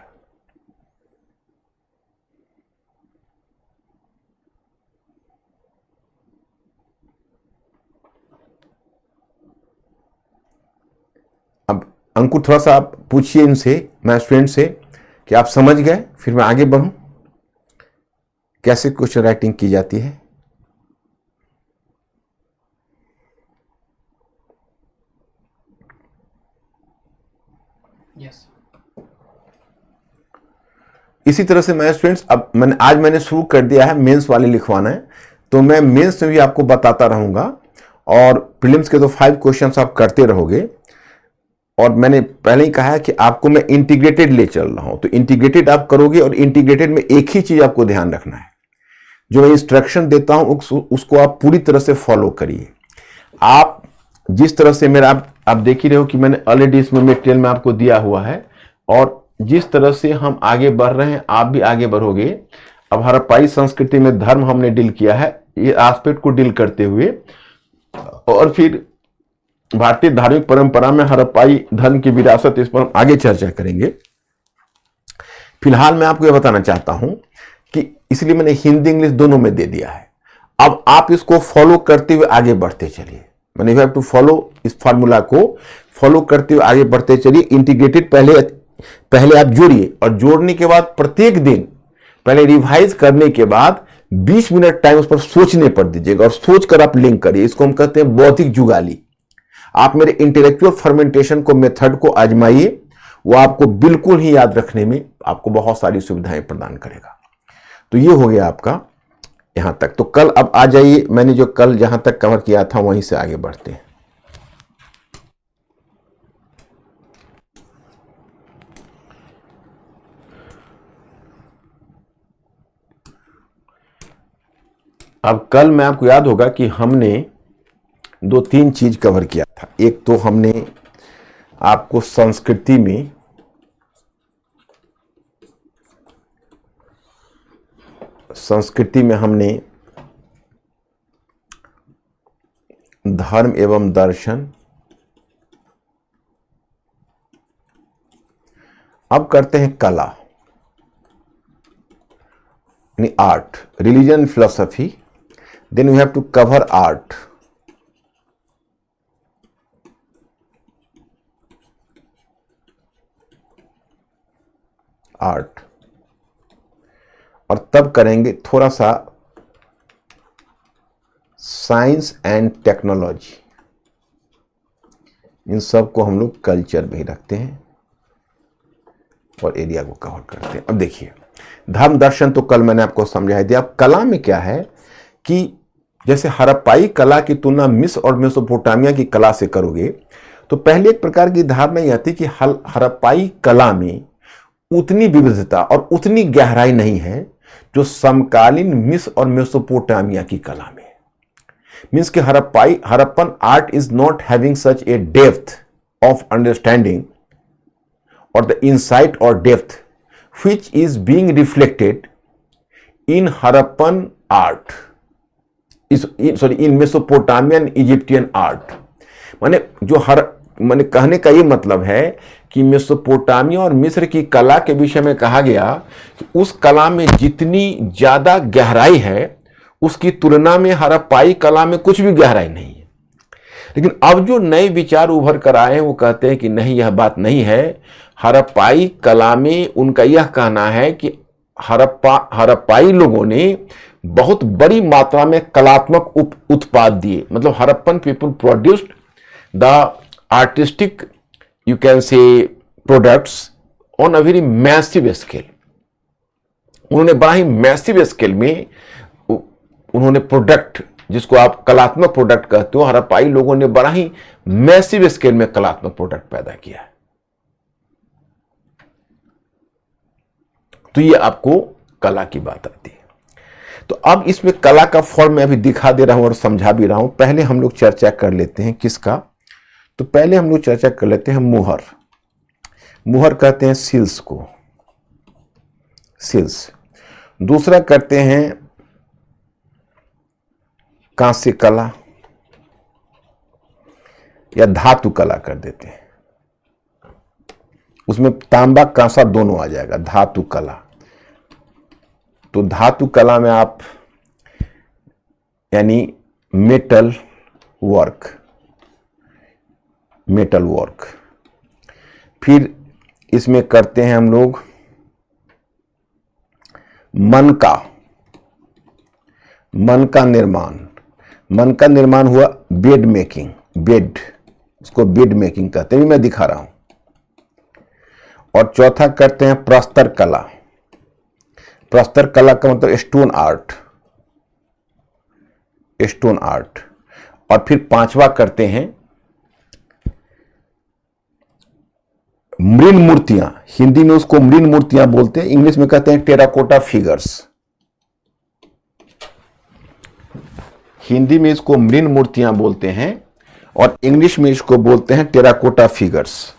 अंकुर थोड़ा सा आप पूछिए इनसे, मैं स्टूडेंट से, कि आप समझ गए, फिर मैं आगे बढ़ूं कैसे क्वेश्चन राइटिंग की जाती है। यस। इसी तरह से मैं स्टूडेंट्स, अब मैंने शुरू कर दिया है मेंस वाले लिखवाना है, तो मैं मेंस में भी आपको बताता रहूंगा, और प्रीलिम्स के तो 5 क्वेश्चंस आप करते रहोगे। और मैंने पहले ही कहा है कि आपको मैं इंटीग्रेटेड ले चल रहा हूं, तो इंटीग्रेटेड आप करोगे, और इंटीग्रेटेड में एक ही चीज आपको ध्यान रखना है, जो मैं इंस्ट्रक्शन देता हूं उसको आप पूरी तरह से फॉलो करिए। आप जिस तरह से मेरा आप देख ही रहे हो कि मैंने ऑलरेडी इसमें मटेरियल में आपको दिया हुआ है, और जिस तरह से हम आगे बढ़ रहे हैं आप भी आगे बढ़ोगे। अब हड़प्पाई संस्कृति में धर्म हमने डील किया है, ये एस्पेक्ट को डील करते हुए, और फिर भारतीय धार्मिक परंपरा में हड़प्पाई धर्म की विरासत, इस पर हम आगे चर्चा करेंगे। फिलहाल मैं आपको यह बताना चाहता हूं कि इसलिए मैंने हिंदी इंग्लिश दोनों में दे दिया है। अब आप इसको फॉलो करते हुए आगे बढ़ते चलिए। मैंने यू हैव टू फॉलो, इस फार्मूला को फॉलो करते हुए आगे बढ़ते चलिए। इंटीग्रेटेड पहले आप जोड़िए, और जोड़ने के बाद प्रत्येक दिन पहले रिवाइज करने के बाद 20 मिनट टाइम उस पर सोचने पर दीजिएगा, और सोचकर आप लिंक करिए। इसको हम कहते हैं बौद्धिक जुगाली। आप मेरे इंटेलेक्चुअल फर्मेंटेशन को मेथड को आजमाइए, वो आपको बिल्कुल ही याद रखने में आपको बहुत सारी सुविधाएं प्रदान करेगा। तो ये हो गया आपका यहां तक। तो कल अब आ जाइए, मैंने जो कल जहां तक कवर किया था वहीं से आगे बढ़ते हैं। अब कल मैं आपको याद होगा कि हमने 2-3 चीज कवर किया था। एक तो हमने आपको संस्कृति में हमने धर्म एवं दर्शन, अब करते हैं कला, यानी art, religion, philosophy. Then we have to cover art. और तब करेंगे थोड़ा सा साइंस एंड टेक्नोलॉजी। इन सब को हम लोग कल्चर में ही रखते हैं और एरिया को कवर करते हैं। अब देखिए, धर्म दर्शन तो कल मैंने आपको समझा दिया। अब कला में क्या है कि जैसे हड़प्पाई कला की तुलना मिस्र और मेसोपोटामिया की कला से करोगे, तो पहले एक प्रकार की धारणा यह थी कि हड़प्पाई कला में उतनी विविधता और उतनी गहराई नहीं है जो समकालीन मिस्र और मेसोपोटामिया की कला में। मीन्स कि Harappan art is not having such A depth of understanding or the insight or depth which is being reflected in Harappan art. In Mesopotamian Egyptian art. माने जो माने कहने का ये मतलब है कि मेसोपोटामिया और मिस्र की कला के विषय में कहा गया कि उस कला में जितनी ज्यादा गहराई है उसकी तुलना में हड़प्पाई कला में कुछ भी गहराई नहीं है। लेकिन अब जो नए विचार उभर कर आए हैं वो कहते हैं कि नहीं, यह बात नहीं है। हड़प्पाई कला में उनका यह कहना है कि हड़प्पाई लोगों ने बहुत बड़ी मात्रा में कलात्मक उत्पाद दिए। मतलब Harappan people produced the artistic, you can से, products on a very massive scale. उन्होंने बड़ा ही मैसिव स्केल में उन्होंने प्रोडक्ट, जिसको आप कलात्मक प्रोडक्ट कहते हो, हड़प्पाई लोगों ने बड़ा ही मैसिव स्केल में कलात्मक प्रोडक्ट पैदा किया है। तो ये आपको कला की बात आती है। तो अब इसमें कला का फॉर्म मैं अभी दिखा दे रहा हूं और समझा भी रहा हूं। पहले हम लोग चर्चा कर लेते हैं किसका, तो पहले हम लोग चर्चा कर लेते हैं मुहर। मुहर कहते हैं सील्स को, सील्स। दूसरा करते हैं कांस्य कला या धातु कला कर देते हैं, उसमें तांबा कांसा दोनों आ जाएगा, धातु कला। तो धातु कला में आप यानी मेटल वर्क, मेटल वर्क। फिर इसमें करते हैं हम लोग मन का निर्माण। मन का निर्माण हुआ बेड मेकिंग, बेड, उसको बेड मेकिंग कहते हैं, मैं दिखा रहा हूं। और चौथा करते हैं प्रस्तर कला। प्रस्तर कला का मतलब स्टोन आर्ट, स्टोन आर्ट। और फिर पांचवा करते हैं मृण मूर्तियां। हिंदी में उसको मृण मूर्तियां बोलते हैं, इंग्लिश में कहते हैं टेराकोटा फिगर्स। हिंदी में इसको मृण मूर्तियां बोलते हैं और इंग्लिश में इसको बोलते हैं टेराकोटा फिगर्स।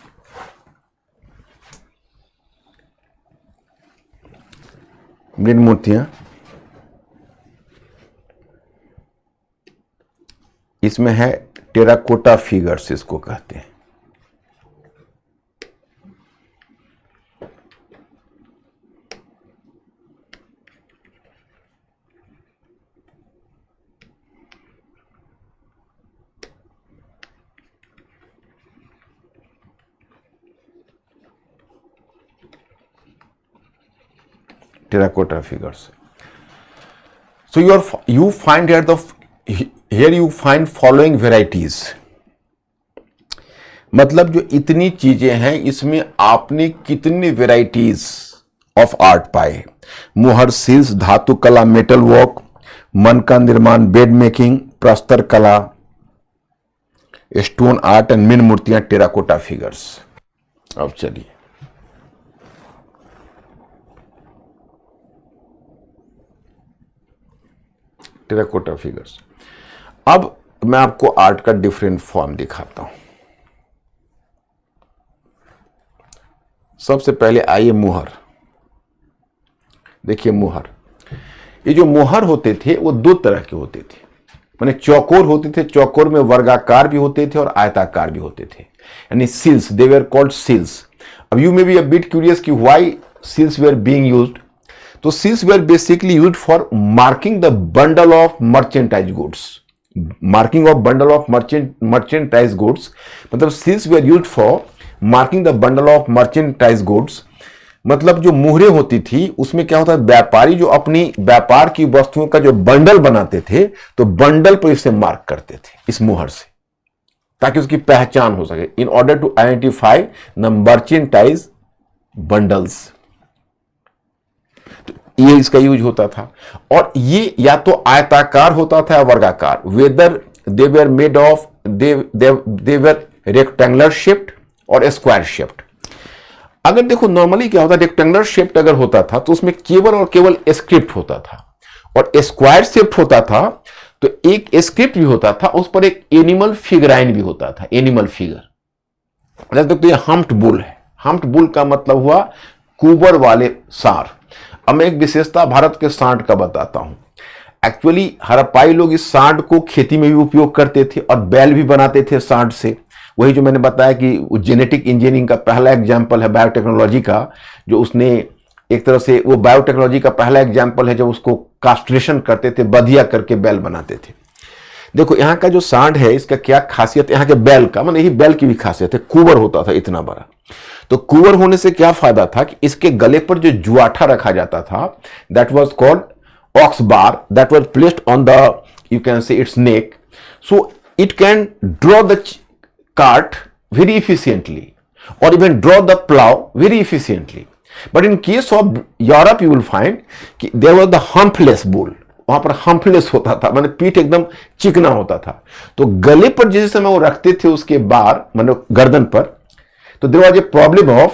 मृण मूर्तियां, इसमें है टेराकोटा फिगर्स, इसको कहते हैं। terracotta figures. So you find here you find following varieties. मतलब जो इतनी चीजें हैं इसमें आपने कितनी वेराइटीज ऑफ आर्ट पाए। मुहर, सील्स, धातु कला, मेटल वर्क, मन का निर्माण, बेड मेकिंग, प्रस्तर कला, स्टोन आर्ट एंड मृण मूर्तियां, टेराकोटा फिगर्स। अब चलिए टेराकोटा फिगर्स। अब मैं आपको आर्ट का डिफरेंट फॉर्म दिखाता हूं। सबसे पहले आइए मुहर। देखिए मुहर, ये जो मुहर होते थे वो दो तरह के होते थे। माने चौकोर होते थे, चौकोर में वर्गाकार भी होते थे और आयताकार भी होते थे, यानी seals, they were called seals. अब you may be a bit curious कि why seals were being used. तो seals were basically used for marking the bundle of merchandise goods. Marking of bundle of merchandise goods मतलब seals were used for marking the bundle of merchandise goods. मतलब जो मुहरें होती थी उसमें क्या होता है, व्यापारी जो अपनी व्यापार की वस्तुओं का जो बंडल बनाते थे तो बंडल पर इसे मार्क करते थे इस मुहर से, ताकि उसकी पहचान हो सके, in order to identify the merchandise bundles. ये इसका यूज होता था। और ये या तो आयताकार होता था या वर्गाकार, whether they were made of they were rectangular shaped और स्क्वायर शेप्ड। अगर देखो नॉर्मली क्या होता है, रेक्टेंगुलर शेप्ड अगर होता था तो उसमें केवल और केवल स्क्रिप्ट होता था, और स्क्वायर शेप्ड होता था तो एक स्क्रिप्ट भी होता था, उस पर एक एनिमल फिगराइन भी होता था, एनिमल फिगर। जैसे देखो ये हम्प्ड बुल है। हम्प्ड बुल का मतलब हुआ कुबर वाले सांड। अब मैं एक विशेषता भारत के सांड का बताता हूं। एक्चुअली हड़प्पाई लोग इस सांड को खेती में भी उपयोग करते थे और बैल भी बनाते थे सांड से। वही जो मैंने बताया कि जेनेटिक इंजीनियरिंग का पहला एग्जाम्पल है बायोटेक्नोलॉजी का, जो उसने एक तरह से, वो बायोटेक्नोलॉजी का पहला एग्जाम्पल है जब उसको कास्ट्रेशन करते थे, बधिया करके बैल बनाते थे। देखो यहाँ का जो सांड है, इसका क्या खासियत, यहाँ के बैल का, मतलब यही बैल की भी खासियत है, कुंवर होता था इतना बड़ा। तो कुंवर होने से क्या फायदा था कि इसके गले पर जो जुआठा रखा जाता था, that was called ox bar, that was placed on the, you can say, its neck, so it can draw the cart very efficiently or even draw the plow very efficiently. But in case of Europe you will find कि there was the humpless bull, वहां पर humpless होता था, माने पीठ एकदम चिकना होता था। तो गले पर जिस समय वो रखते थे उसके बार, माने गर्दन पर, तो there was a problem of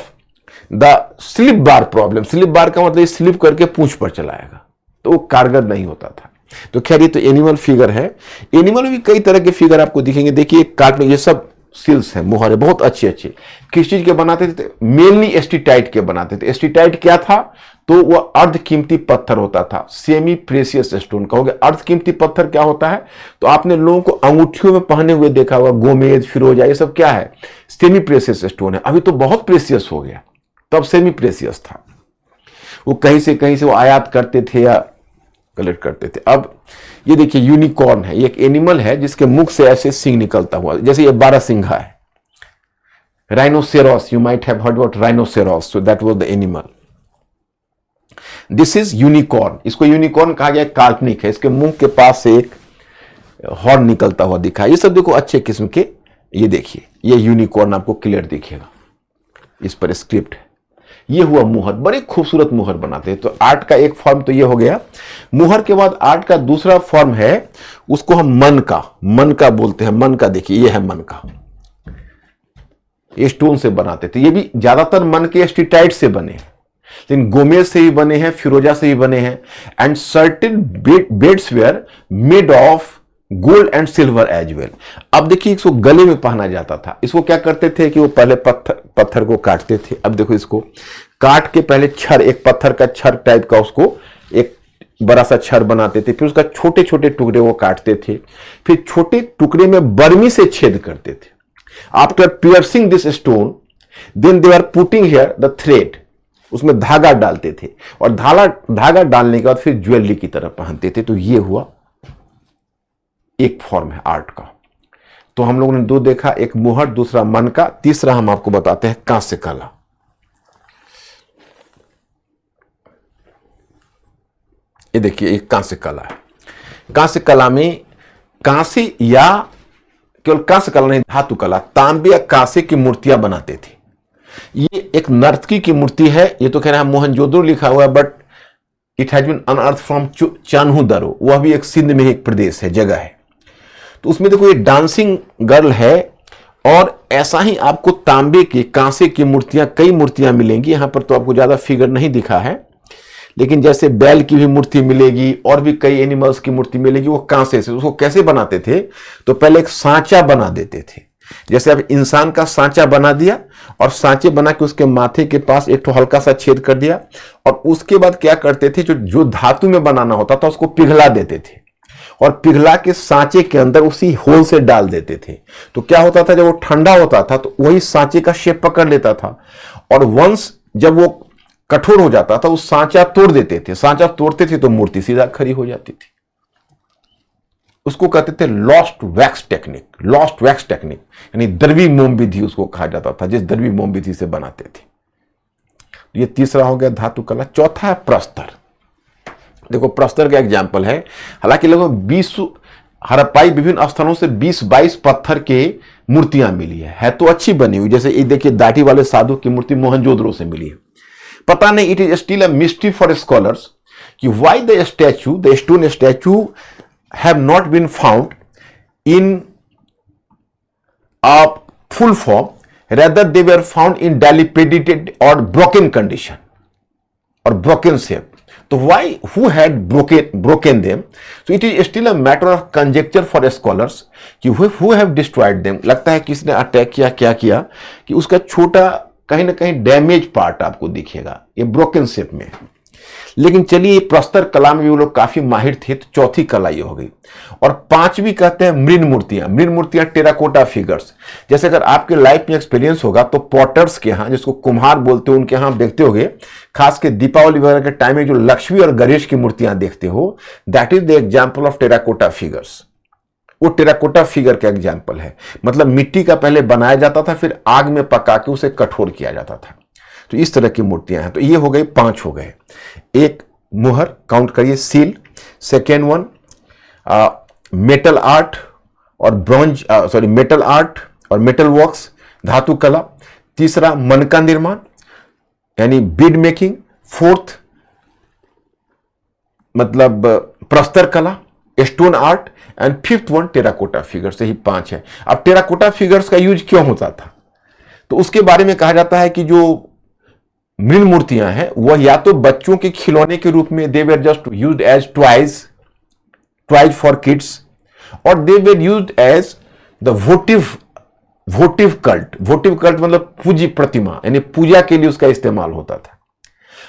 the slip bar problem। Slip bar का मतलब स्लिप करके पूंछ पर चलाएगा, तो वो कारगर नहीं होता था। तो खैर ये तो एनिमल फिगर है। एनिमल में भी कई तरह के फिगर आपको दिखेंगे। देखिए काट में ये सब सील्स हैं, मुहारे बहुत अच्छे अच्छे। किस चीज के बनाते थे? मेनली एस्टीटाइट के बनाते थे। एस्टीटाइट क्या था? तो वह अर्ध कीमती पत्थर होता था, सेमी प्रेशियस स्टोन। कहोगे अर्ध कीमती पत्थर क्या होता है? तो आपने लोगों को अंगूठियों में पहने हुए देखा होगा, गोमेद, फिरोजा, ये सब क्या है? सेमी प्रेशियस स्टोन है। अभी तो बहुत प्रेशियस हो गया, तब सेमी प्रेशियस था। वो कहीं से वो आयात करते थे या कलेक्ट करते थे। अब ये देखिए यूनिकॉर्न है, ये एक एनिमल है जिसके मुख से ऐसे सिंग निकलता हुआ, जैसे ये 12 सिंघा है। Rhinoceros, you might have heard about rhinoceros, so that was the animal. This is unicorn. इसको यूनिकॉर्न कहा गया, काल्पनिक है। इसके मुंह के पास से एक हॉर्न निकलता हुआ दिखा। ये सब देखो अच्छे किस्म के, ये देखिए ये यूनिकॉर्न आपको क्लियर दिखेगा, इस पर स्क्रिप्ट है। ये हुआ मुहर, बड़े खूबसूरत मुहर बनाते हैं। तो आर्ट का एक फॉर्म तो ये हो गया। मुहर के बाद आर्ट का दूसरा फॉर्म है, उसको हम मन का बोलते हैं। मन का देखिए, ये है मन का, ये स्टोन से बनाते थे। ये भी ज्यादातर मन के एस्टीटाइट से बने हैं, लेकिन गोमेज से भी बने हैं, फिरोजा से भी बने हैं। And certain beads were made of gold and silver as well. अब देखिए इसको गले में पहना जाता था। इसको क्या करते थे कि वो पहले पत्थर को काटते थे। अब देखो इसको काट के पहले छर, एक पत्थर का छर टाइप का, उसको एक बड़ा सा छर बनाते थे। फिर उसका छोटे छोटे टुकड़े वो काटते थे, फिर छोटे टुकड़े में बर्मी से छेद करते थे। After piercing this stone, then they are putting here the thread, उसमें धागा डालते थे, और धागा डालने के बाद फिर ज्वेलरी की तरह पहनते थे। तो ये हुआ एक फॉर्म है आर्ट का। तो हम लोगों ने दो देखा, एक मुहर, दूसरा मन का, तीसरा हम आपको बताते हैं कांस्य कला। ये देखिए एक कांस्य कला है। कांस्य कला में कांस्य या केवल कांस्य कला नहीं, धातु कला, तांबे या कांस्य की मूर्तियां बनाते थे। ये एक नर्तकी की मूर्ति है। ये तो कह रहा है मोहनजोदड़ो लिखा हुआ है, but it has been unearth from Chanhudaro. वह भी एक सिंध में एक प्रदेश है, जगह है। तो उसमें देखो ये डांसिंग गर्ल है, और ऐसा ही आपको तांबे की, कांसे की मूर्तियां, कई मूर्तियां मिलेंगी। यहां पर तो आपको ज्यादा फिगर नहीं दिखा है, लेकिन जैसे बैल की भी मूर्ति मिलेगी और भी कई एनिमल्स की मूर्ति मिलेगी, वो कांसे से। उसको कैसे बनाते थे? तो पहले एक सांचा बना देते थे। जैसे अब इंसान का सांचा बना दिया, और सांचे बना के उसके माथे के पास एक तो हल्का सा छेद कर दिया, और उसके बाद क्या करते थे, जो धातु में बनाना होता था उसको पिघला देते थे, और पिघला के सांचे के अंदर उसी होल से डाल देते थे। तो क्या होता था, जब वो ठंडा होता था तो वही सांचे का शेप पकड़ लेता था, और वंस जब वो कठोर हो जाता था उस सांचा तोड़ देते थे। सांचा तोड़ते थे तो मूर्ति सीधा खड़ी हो जाती थी। उसको कहते थे lost wax technique. Lost wax technique यानी द्रवी मोम विधि उसको कहा जाता था, जिस द्रवी मोम विधि से बनाते थे। ये तीसरा हो गया धातु कला। चौथा है प्रस्तर। देखो प्रस्तर का एग्जाम्पल है, हालांकि लगभग 20 हड़प्पाई विभिन्न स्थानों से 20-22 पत्थर के मूर्तियां मिली है तो अच्छी बनी हुई। जैसे ये देखिए दाढ़ी वाले साधु की मूर्ति मोहनजोदड़ो से मिली है। पता नहीं, it is still a mystery for scholars कि why the stone statue have not been found in a full form, rather they were found in dilapidated or broken condition or broken shape. So why, who had broken them? So it is still a matter of conjecture for scholars कि who have destroyed them। लगता है किसने attack किया, क्या किया, कि उसका छोटा कहीं ना कहीं डैमेज पार्ट आपको दिखेगा ये ब्रोकन शेप में। लेकिन चलिए प्रस्तर कला में भी वो लोग काफी माहिर थे, तो चौथी कला ये हो गई। और पांचवी कहते हैं मृण मूर्तियां। मृण मूर्तियां टेराकोटा फिगर्स। जैसे अगर आपके लाइफ में एक्सपीरियंस होगा तो पॉटर्स के यहाँ, जिसको कुम्हार बोलते हो, उनके यहाँ देखते होगे, खास के दीपावली वगैरह के टाइम में जो लक्ष्मी और गणेश की मूर्तियां देखते हो, that is the example of terracotta figures. वो टेराकोटा फिगर का एग्जाम्पल है। मतलब मिट्टी का पहले बनाया जाता था, फिर आग में पका के उसे कठोर किया जाता था। तो इस तरह की मूर्तियां हैं। तो ये हो गई, 5 हो गए। एक मुहर काउंट करिए, seal. Second one metal art और ब्रॉन्ज, मेटल आर्ट और मेटल वर्क्स, धातु कला। तीसरा मन का निर्माण यानी बीड मेकिंग। फोर्थ मतलब प्रस्तर कला, stone art. And fifth one terracotta figures. यही 5 है। अब टेराकोटा फिगर्स का यूज क्यों होता था, तो उसके बारे में कहा जाता है कि जो मृण मूर्तियां हैं वह या तो बच्चों के खिलौने के रूप में, they were just used as toys for kids, और they were used as the votive cult मतलब पूजी प्रतिमा, यानी पूजा के लिए उसका इस्तेमाल होता था।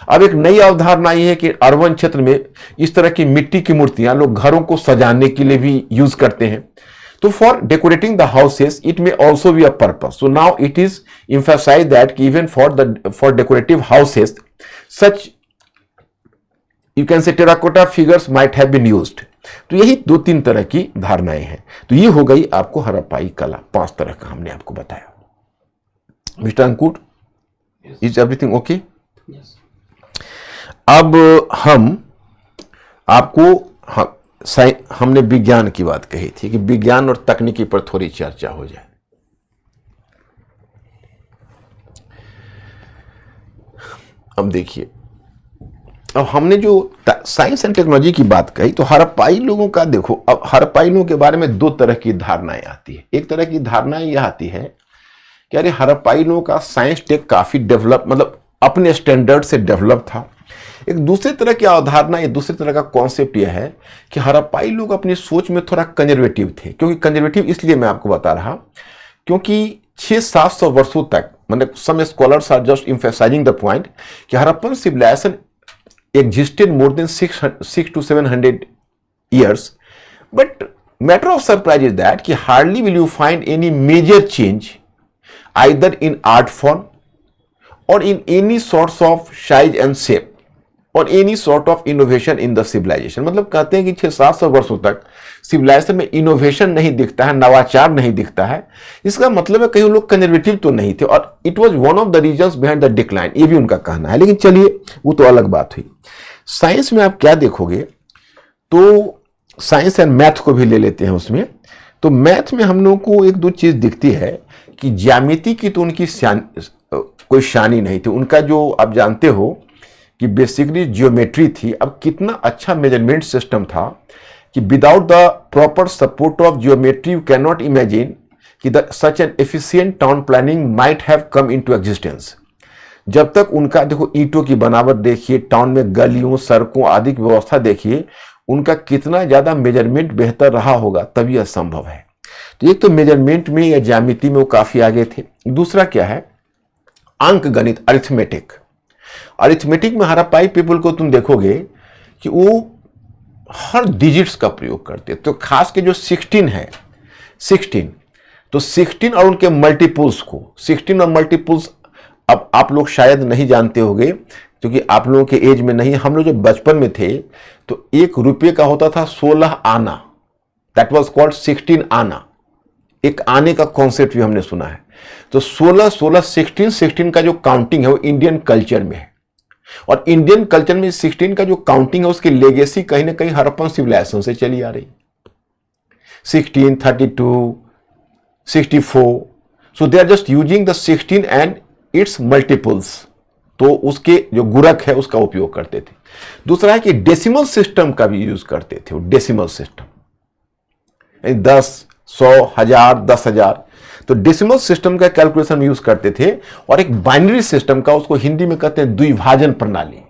अब एक नई अवधारणा यह है कि अर्बन क्षेत्र में इस तरह की मिट्टी की मूर्तियां लोग घरों को सजाने के लिए भी यूज करते हैं। तो for decorating the houses it may also be a purpose. So now it is emphasize that even for decorative houses such you can say terracotta figures might have been used। तो यही 2-3 तरह की धारणाएं हैं। तो ये हो गई आपको हड़प्पाई कला, 5 तरह का हमने आपको बताया। Mister Ankur, is everything okay? अब हम आपको हमने विज्ञान की बात कही थी कि विज्ञान और तकनीकी पर थोड़ी चर्चा हो जाए। अब देखिए, अब हमने जो साइंस एंड टेक्नोलॉजी की बात कही, तो हड़प्पाई लोगों का देखो, अब हड़प्पाई लोगों के बारे में 2 तरह की धारणाएं आती है। एक तरह की धारणा यह आती है कि अरे हड़प्पाई लोगों का साइंस टेक काफी डेवलप, मतलब अपने स्टैंडर्ड से डेवलप था। एक दूसरी तरह की अवधारणा, ये दूसरी तरह का कॉन्सेप्ट यह है कि हड़प्पाई लोग अपनी सोच में थोड़ा कंजर्वेटिव थे। क्योंकि कंजर्वेटिव इसलिए मैं आपको बता रहा, क्योंकि 600-700 वर्षों तक, मतलब some scholars are just emphasizing the point कि Harappan civilization existed more than 600 to 700 years, but matter of surprise is that कि hardly will you find any major change either in art form or in any sorts of size and shape और any sort of innovation in the civilization. मतलब कहते हैं कि 600-700 वर्षों तक civilisation में innovation नहीं दिखता है, नवाचार नहीं दिखता है। इसका मतलब है कहीं लोग कंजर्वेटिव तो नहीं थे, और it was one of the reasons behind the decline, ये भी उनका कहना है। लेकिन चलिए, वो तो अलग बात हुई। साइंस में आप क्या देखोगे, तो साइंस एंड मैथ को भी ले लेते हैं उसमें। तो मैथ में हम लोगों को 1-2 चीज दिखती है कि ज्यामिति की तो उनकी कोई शानी नहीं थी। उनका जो आप जानते हो कि बेसिकली जियोमेट्री थी। अब कितना अच्छा मेजरमेंट सिस्टम था कि without the proper support of geometry you can not imagine कि such an efficient town planning might have come into existence. जब तक उनका देखो ईंटों की बनावट देखिए, टाउन में गलियों, सड़कों आदि की व्यवस्था देखिए, उनका कितना ज्यादा मेजरमेंट बेहतर रहा होगा, तभी यह संभव है। तो एक तो मेजरमेंट में या ज्यामिति में वो काफी आगे थे। दूसरा क्या है, अंक गणित, अरिथमेटिक। अरिथमेटिक में हड़प्पाई पीपल को तुम देखोगे कि वो हर डिजिट्स का प्रयोग करते। तो खास के जो 16 है, 16 तो 16 और उनके मल्टीपल्स को, 16 और मल्टीपल्स अब आप लोग शायद नहीं जानते होंगे क्योंकि आप लोगों के एज में नहीं। हम लोग जब बचपन में थे तो 1 रुपये का होता था 16 आना, दैट वाज कॉल्ड 16 आना। एक आने का कॉन्सेप्ट भी हमने सुना है। तो 16, 16, 16, 16 का जो काउंटिंग है वो इंडियन कल्चर में है, और इंडियन कल्चर में 16 का जो काउंटिंग है उसकी लेगेसी कहीं ना कहीं हड़प्पन सिविलाइजेशन से चली आ रही। 16, 32, 64, so they are just using the 16 and its multiples. तो उसके जो गुणक है उसका उपयोग करते थे। दूसरा है कि डेसिमल सिस्टम का भी यूज करते थे, वो डेसिमल सिस्टम 10, 100, 1000, 10,000, तो डेसिमल सिस्टम का कैलकुलेशन यूज करते थे। और एक बाइनरी सिस्टम का, उसको हिंदी में कहते हैं द्विभाजन प्रणाली।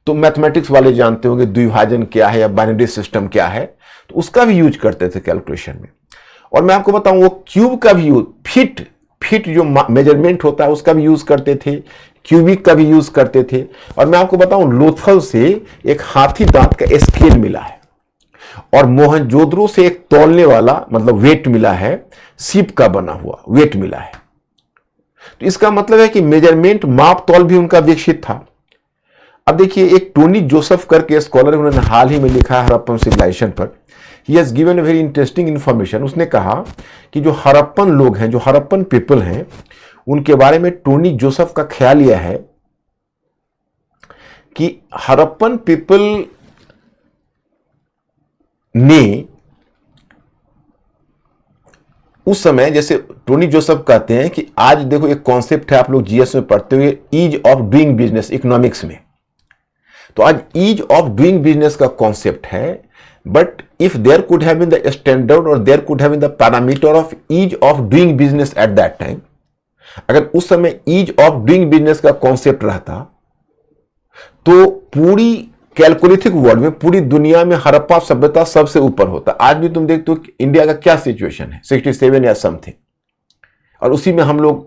तो मैथमेटिक्स वाले जानते होंगे द्विभाजन क्या है या बाइनरी सिस्टम क्या है, तो उसका भी यूज करते थे कैलकुलेशन में। और मैं आपको बताऊं वो क्यूब का भी यूज, फीट जो मेजरमेंट होता है उसका भी यूज करते थे, क्यूबिक का भी यूज करते थे। और मैं आपको बताऊं, लोथल से एक हाथी दांत का स्केल मिला है, और मोहनजोदड़ो से एक तौलने वाला मतलब वेट मिला है, सीप का बना हुआ वेट मिला है। तो इसका मतलब है कि मेजरमेंट माप तौल भी उनका विकसित था। अब देखिए, एक टोनी जोसेफ करके स्कॉलर, उन्होंने हाल ही में लिखा है हड़प्पन सिविलाइजेशन पर। He has given a very interesting information. उसने कहा कि जो हड़प्पन लोग हैं, जो हड़प्पन पीपल हैं, उनके बारे में टोनी जोसेफ का ख्याल यह है कि हड़प्पन पीपल ने उस समय, जैसे टोनी जोसेफ कहते हैं कि आज देखो एक कॉन्सेप्ट है, आप लोग जीएस में पढ़ते हुए, ease of doing business economics में। तो आज ईज ऑफ डूइंग बिजनेस का कॉन्सेप्ट है, but if there could have been the standard और there could have been the parameter of ease of doing business at that time, अगर उस समय ease of doing business का concept रहता तो पूरी कैलकुलेटिक वर्ल्ड में, पूरी दुनिया में हड़प्पा सभ्यता सबसे ऊपर होता। आज भी तुम देखते हो कि इंडिया का क्या सिचुएशन है, 67 या समथिंग, और उसी में हम लोग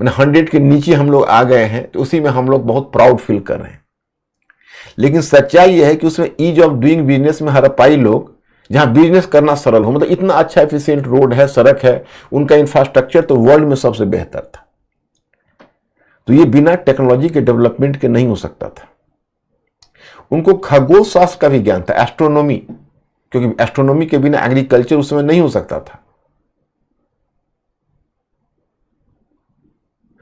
मैंने 100 के नीचे हम लोग आ गए हैं, तो उसी में हम लोग बहुत प्राउड फील कर रहे हैं। लेकिन सच्चाई यह है कि उसमें ईज ऑफ डूइंग बिजनेस में हड़प्पाई लोग, जहां बिजनेस करना सरल हो, मतलब इतना अच्छा एफिशिएंट रोड है, सड़क है, उनका इंफ्रास्ट्रक्चर तो वर्ल्ड में सबसे बेहतर था। तो ये बिना टेक्नोलॉजी के डेवलपमेंट के नहीं हो सकता था। उनको खगोल शास्त्र का भी ज्ञान था, एस्ट्रोनॉमी, क्योंकि एस्ट्रोनॉमी के बिना एग्रीकल्चर उस समय नहीं हो सकता था।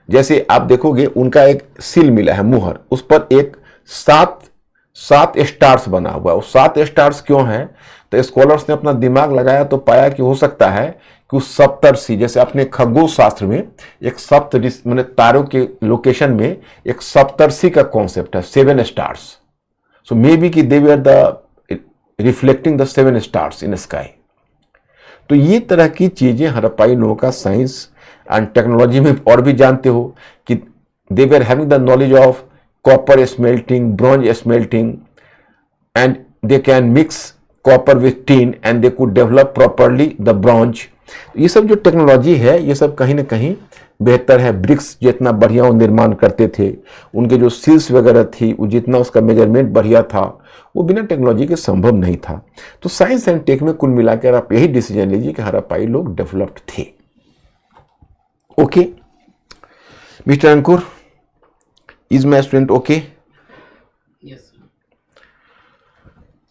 जैसे आप देखोगे, उनका एक सील मिला है, मुहर, उस पर एक सात स्टार्स बना हुआ है। वो 7 स्टार्स क्यों है? तो स्कॉलर्स ने अपना दिमाग लगाया तो पाया कि हो सकता है कि उस सप्तर्षि, जैसे अपने खगोल शास्त्र में एक मैंने तारों के लोकेशन में एक सप्तर्षि का कॉन्सेप्ट है, 7 स्टार्स। सो मे बी कि they were the reflecting the 7 stars in sky. तो ये तरह की चीजें हड़प्पाई लोगों का साइंस एंड टेक्नोलॉजी में, और भी जानते हो कि they were having the knowledge of copper smelting, bronze smelting, and they can mix copper with tin and they could develop properly the bronze। ये सब जो टेक्नोलॉजी है, ये सब कहीं ना कहीं बेहतर है। ब्रिक्स जितना बढ़िया वो निर्माण करते थे, उनके जो सील्स वगैरह थी, वो जितना उसका मेजरमेंट बढ़िया था, वो बिना टेक्नोलॉजी के संभव नहीं था। तो साइंस एंड टेक में कुल मिलाकर आप यही डिसीजन लीजिए कि हड़प्पाई लोग डेवलप्ड थे। Okay mister Ankur, is my student okay? Yes sir.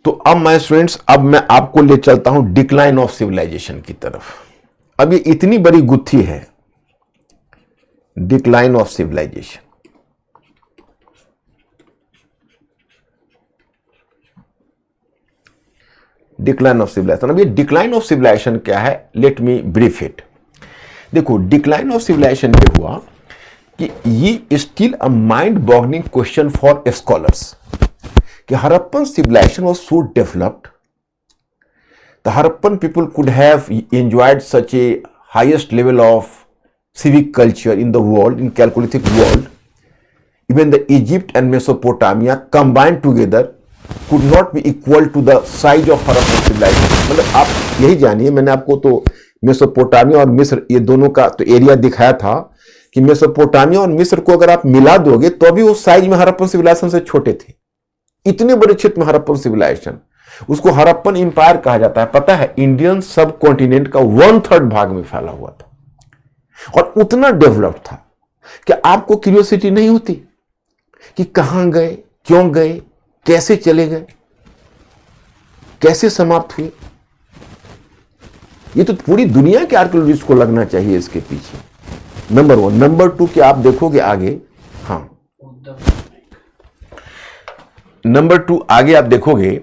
तो अब माय स्टूडेंट्स, अब मैं आपको ले चलता हूं डिक्लाइन ऑफ सिविलाइजेशन की तरफ। अब ये इतनी बड़ी गुत्थी है, decline of civilisation. Decline of civilisation, अब ये डिक्लाइन ऑफ सिविलाइजेशन क्या है, लेट मी ब्रीफ इट। देखो, डिक्लाइन ऑफ सिविलाइजेशन ये हुआ कि ये still a mind boggling question for scholars कि Harappan civilisation was so developed, the Harappan people could have enjoyed such a highest level of civic culture in the world, in Chalcolithic world. Even the Egypt and Mesopotamia combined together could not be equal to the size of Harappan civilization। मतलब आप यही जानिए, मैंने आपको तो Mesopotamia और मिस्र ये दोनों का तो एरिया दिखाया था कि मेसोपोटामिया और मिस्र को अगर आप मिला दोगे तो भी वो साइज में हड़प्पन सिविलाइजेशन से छोटे थे। इतने बड़े क्षेत्र में हड़प्पन सिविलाइजेशन, उसको हड़प्पन इंपायर कहा जाता है। पता है, इंडियन सब कॉन्टिनेंट का 1/3 भाग में फैला हुआ था और उतना डेवलप था कि आपको क्यूरियोसिटी नहीं होती कि कहां गए, क्यों गए, कैसे चले गए, कैसे समाप्त हुए। ये तो पूरी दुनिया के आर्कियोलॉजिस्ट को लगना चाहिए इसके पीछे, नंबर 1। नंबर 2 कि आप देखोगे आगे, हाँ नंबर 2 आगे आप देखोगे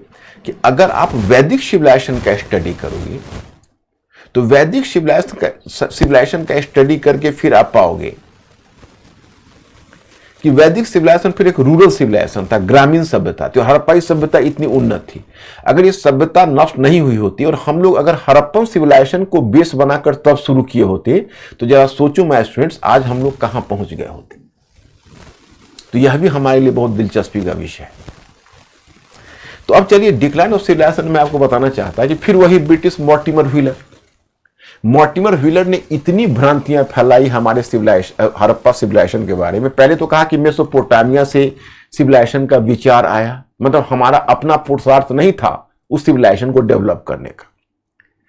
कि अगर आप वैदिक सिविलाइजेशन का स्टडी करोगे तो वैदिक सिविलाइजेशन का स्टडी करके फिर आप पाओगे कि वैदिक सिविलाइजेशन फिर एक रूरल सिविलाइजेशन था, ग्रामीण सभ्यता थी। हड़प्पाई सभ्यता इतनी उन्नत थी, अगर ये सभ्यता नष्ट नहीं हुई होती और हम लोग अगर हड़प्पन सिविलाइजेशन को बेस बनाकर तब शुरू किए होते तो जरा सोचो माय स्टूडेंट्स, आज हम लोग कहां पहुंच गए होते। तो यह भी हमारे लिए बहुत दिलचस्पी का विषय है। तो अब चलिए, डिक्लाइन ऑफ सिविलाइजेशन में आपको बताना चाहता है कि फिर वही British Mortimer wheeler, Mortimer wheeler ने इतनी भ्रांतियां फैलाई हमारे सिविलाइजेशन, हड़प्पा सिविलाइजेशन के बारे में। पहले तो कहा कि मेसोपोटामिया से सिविलाइजेशन का विचार आया, मतलब हमारा अपना पुरुषार्थ नहीं था उस सिविलाइजेशन को डेवलप करने का।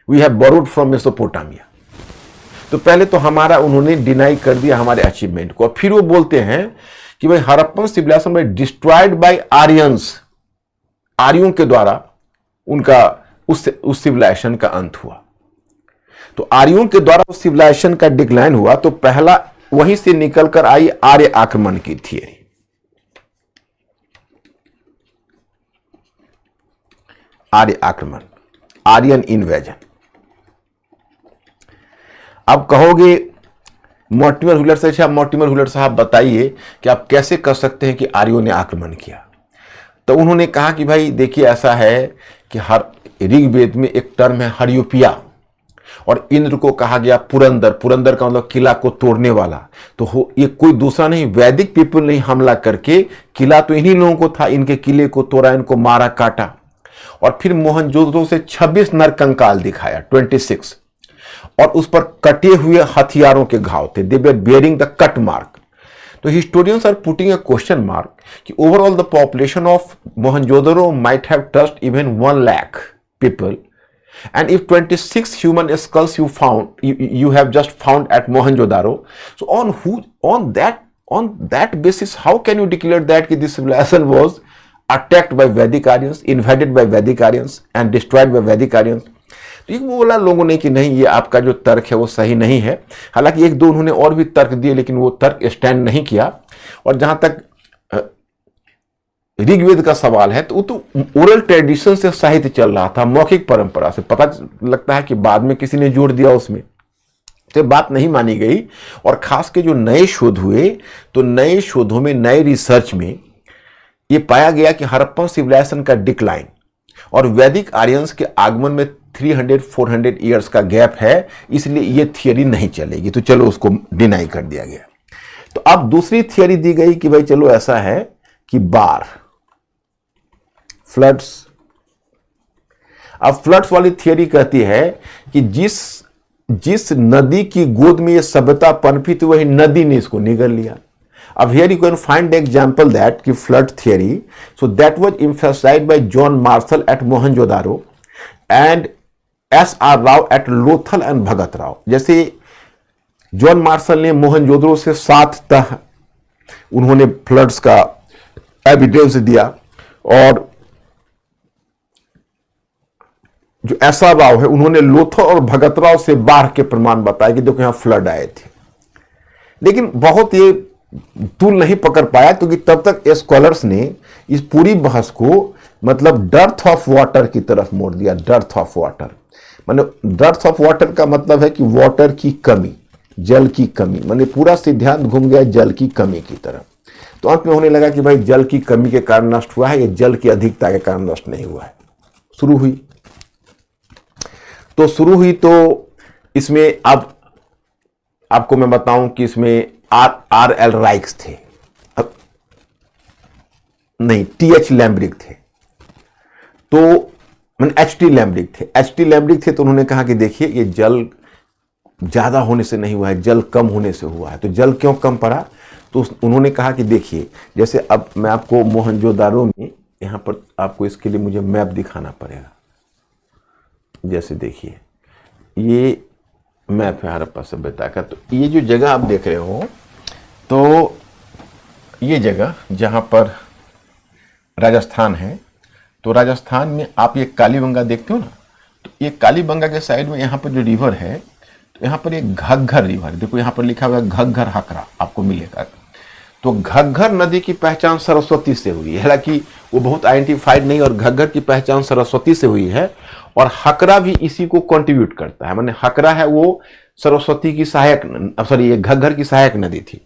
We have borrowed from Mesopotamia. तो पहले तो हमारा उन्होंने डिनाई कर दिया हमारे अचीवमेंट को। और फिर वो बोलते हैं कि भाई हड़प्पन सिविलाइजेशन में डिस्ट्रॉयड बाय आर्यंस, आर्यों के द्वारा उनका उस सिविलाइजेशन का अंत हुआ। तो आर्यों के द्वारा उस सिविलाइजेशन का डिक्लाइन हुआ। तो पहला वहीं से निकलकर आई आर्य आक्रमण की थियरी। आर्य आक्रमण, आर्यन इन्वेजन। अब कहोगे मॉर्टिमर व्हीलर से, अच्छा मॉर्टिमर व्हीलर साहब बताइए कि आप कैसे कर सकते हैं कि आर्यों ने आक्रमण किया। तो उन्होंने कहा कि भाई देखिए ऐसा है कि हर ऋग्वेद में एक टर्म है हरियोपिया, और इंद्र को कहा गया पुरंदर। पुरंदर का मतलब किला को तोड़ने वाला। तो ये कोई दूसरा नहीं, वैदिक पीपल ने हमला करके, किला तो इन्हीं लोगों को था, इनके किले को तोड़ा, इनको मारा काटा। और फिर मोहनजोदड़ो से 26 नरकंकाल दिखाया, 26, और उस पर कटे हुए हथियारों के घाव थे। They were bearing the cut mark. तो historians are putting a question mark कि overall the population of Mohenjodaro might have touched even 1 lakh people, and if 26 human skulls you have just found at Mohenjo-daro, so on that basis how can you declare that this civilization was attacked by Vedic Aryans, invaded by Vedic Aryans and destroyed by Vedic Aryans? तो ये बोला लोगों ने कि नहीं, ये आपका जो तर्क है वो सही नहीं है। हालांकि एक दो उन्होंने और भी तर्क दिए, लेकिन वो तर्क स्टैंड नहीं किया। और जहां तक ऋग्वेद का सवाल है, तो वो तो ओरल ट्रेडिशन से साहित्य चल रहा था, मौखिक परंपरा से। पता लगता है कि बाद में किसी ने जोड़ दिया उसमें, तो बात नहीं मानी गई। और खास के जो नए शोध हुए, तो नए शोधों में, नए रिसर्च में ये पाया गया कि हड़प्पन सिविलाइजेशन का डिक्लाइन और वैदिक आर्यंस के आगमन में 300-400 ईयर्स का गैप है, इसलिए ये थियरी नहीं चलेगी। तो चलो उसको डिनाई कर दिया गया। तो अब दूसरी थियरी दी गई कि भाई चलो ऐसा है कि बाढ़, फ्लड्स। अब फ्लड्स वाली थियरी कहती है कि जिस नदी की गोद में ये सभ्यता पनपी थी, वही नदी ने इसको निगल लिया। अब here you can find example that कि flood theory, so that was emphasised by John Marshall at Mohenjodaro and S.R. Rao at Lothal and Bhagat Rao. जैसे जॉन मार्शल ने मोहनजोदड़ो से 7 तह उन्होंने फ्लड्स का एविडेंस दिया, और जो S.R. राव है उन्होंने लोथल और भगत राव से बाढ़ के प्रमाण बताए कि देखो यहां फ्लड आए थे। लेकिन बहुत ये तूल नहीं पकड़ पाया, क्योंकि तब तक स्कॉलर्स ने इस पूरी बहस को मतलब डर्थ ऑफ वाटर की तरफ मोड़ दिया। डर्थ ऑफ वाटर माने, डर्थ ऑफ वाटर का मतलब है कि वाटर की कमी, जल की कमी, माने पूरा सिद्धांत घूम गया जल की कमी की तरफ। तो अंत में होने लगा कि भाई जल की कमी के कारण नष्ट हुआ है, ये जल की अधिकता के कारण नष्ट नहीं हुआ है। शुरू हुई तो इसमें अब आपको मैं बताऊं कि इसमें R.L. राइक्स थे, अब नहीं T.H. लैम्ब्रिक थे, तो मैंने H.T. लैम्ब्रिक थे। H.T. लैम्ब्रिक थे तो उन्होंने कहा कि देखिए ये जल ज्यादा होने से नहीं हुआ है, जल कम होने से हुआ है। तो जल क्यों कम पड़ा? तो उन्होंने कहा कि देखिए, जैसे अब मैं आपको मोहनजोदारो में, यहां पर आपको इसके लिए मुझे मैप दिखाना पड़ेगा। जैसे देखिए ये मैप है हड़प्पा सभ्यता का। तो ये जो जगह आप देख रहे हो, तो ये जगह जहां पर राजस्थान है, तो राजस्थान में आप ये कालीबंगा देखते हो ना, तो ये कालीबंगा के साइड में यहाँ पर जो रिवर है, तो यहाँ पर एक घग्घर रिवर, देखो यहाँ पर लिखा हुआ है घग्घर हकरा, आपको मिलेगा। तो घग्घर नदी की पहचान सरस्वती से हुई है, हालांकि वो बहुत आइडेंटिफाइड नहीं, और घग्घर की पहचान सरस्वती से हुई है। और हकरा भी इसी को कंट्रीब्यूट करता है, माने हकरा है वो सरस्वती की सहायक, सॉरी ये घग्घर की सहायक नदी थी।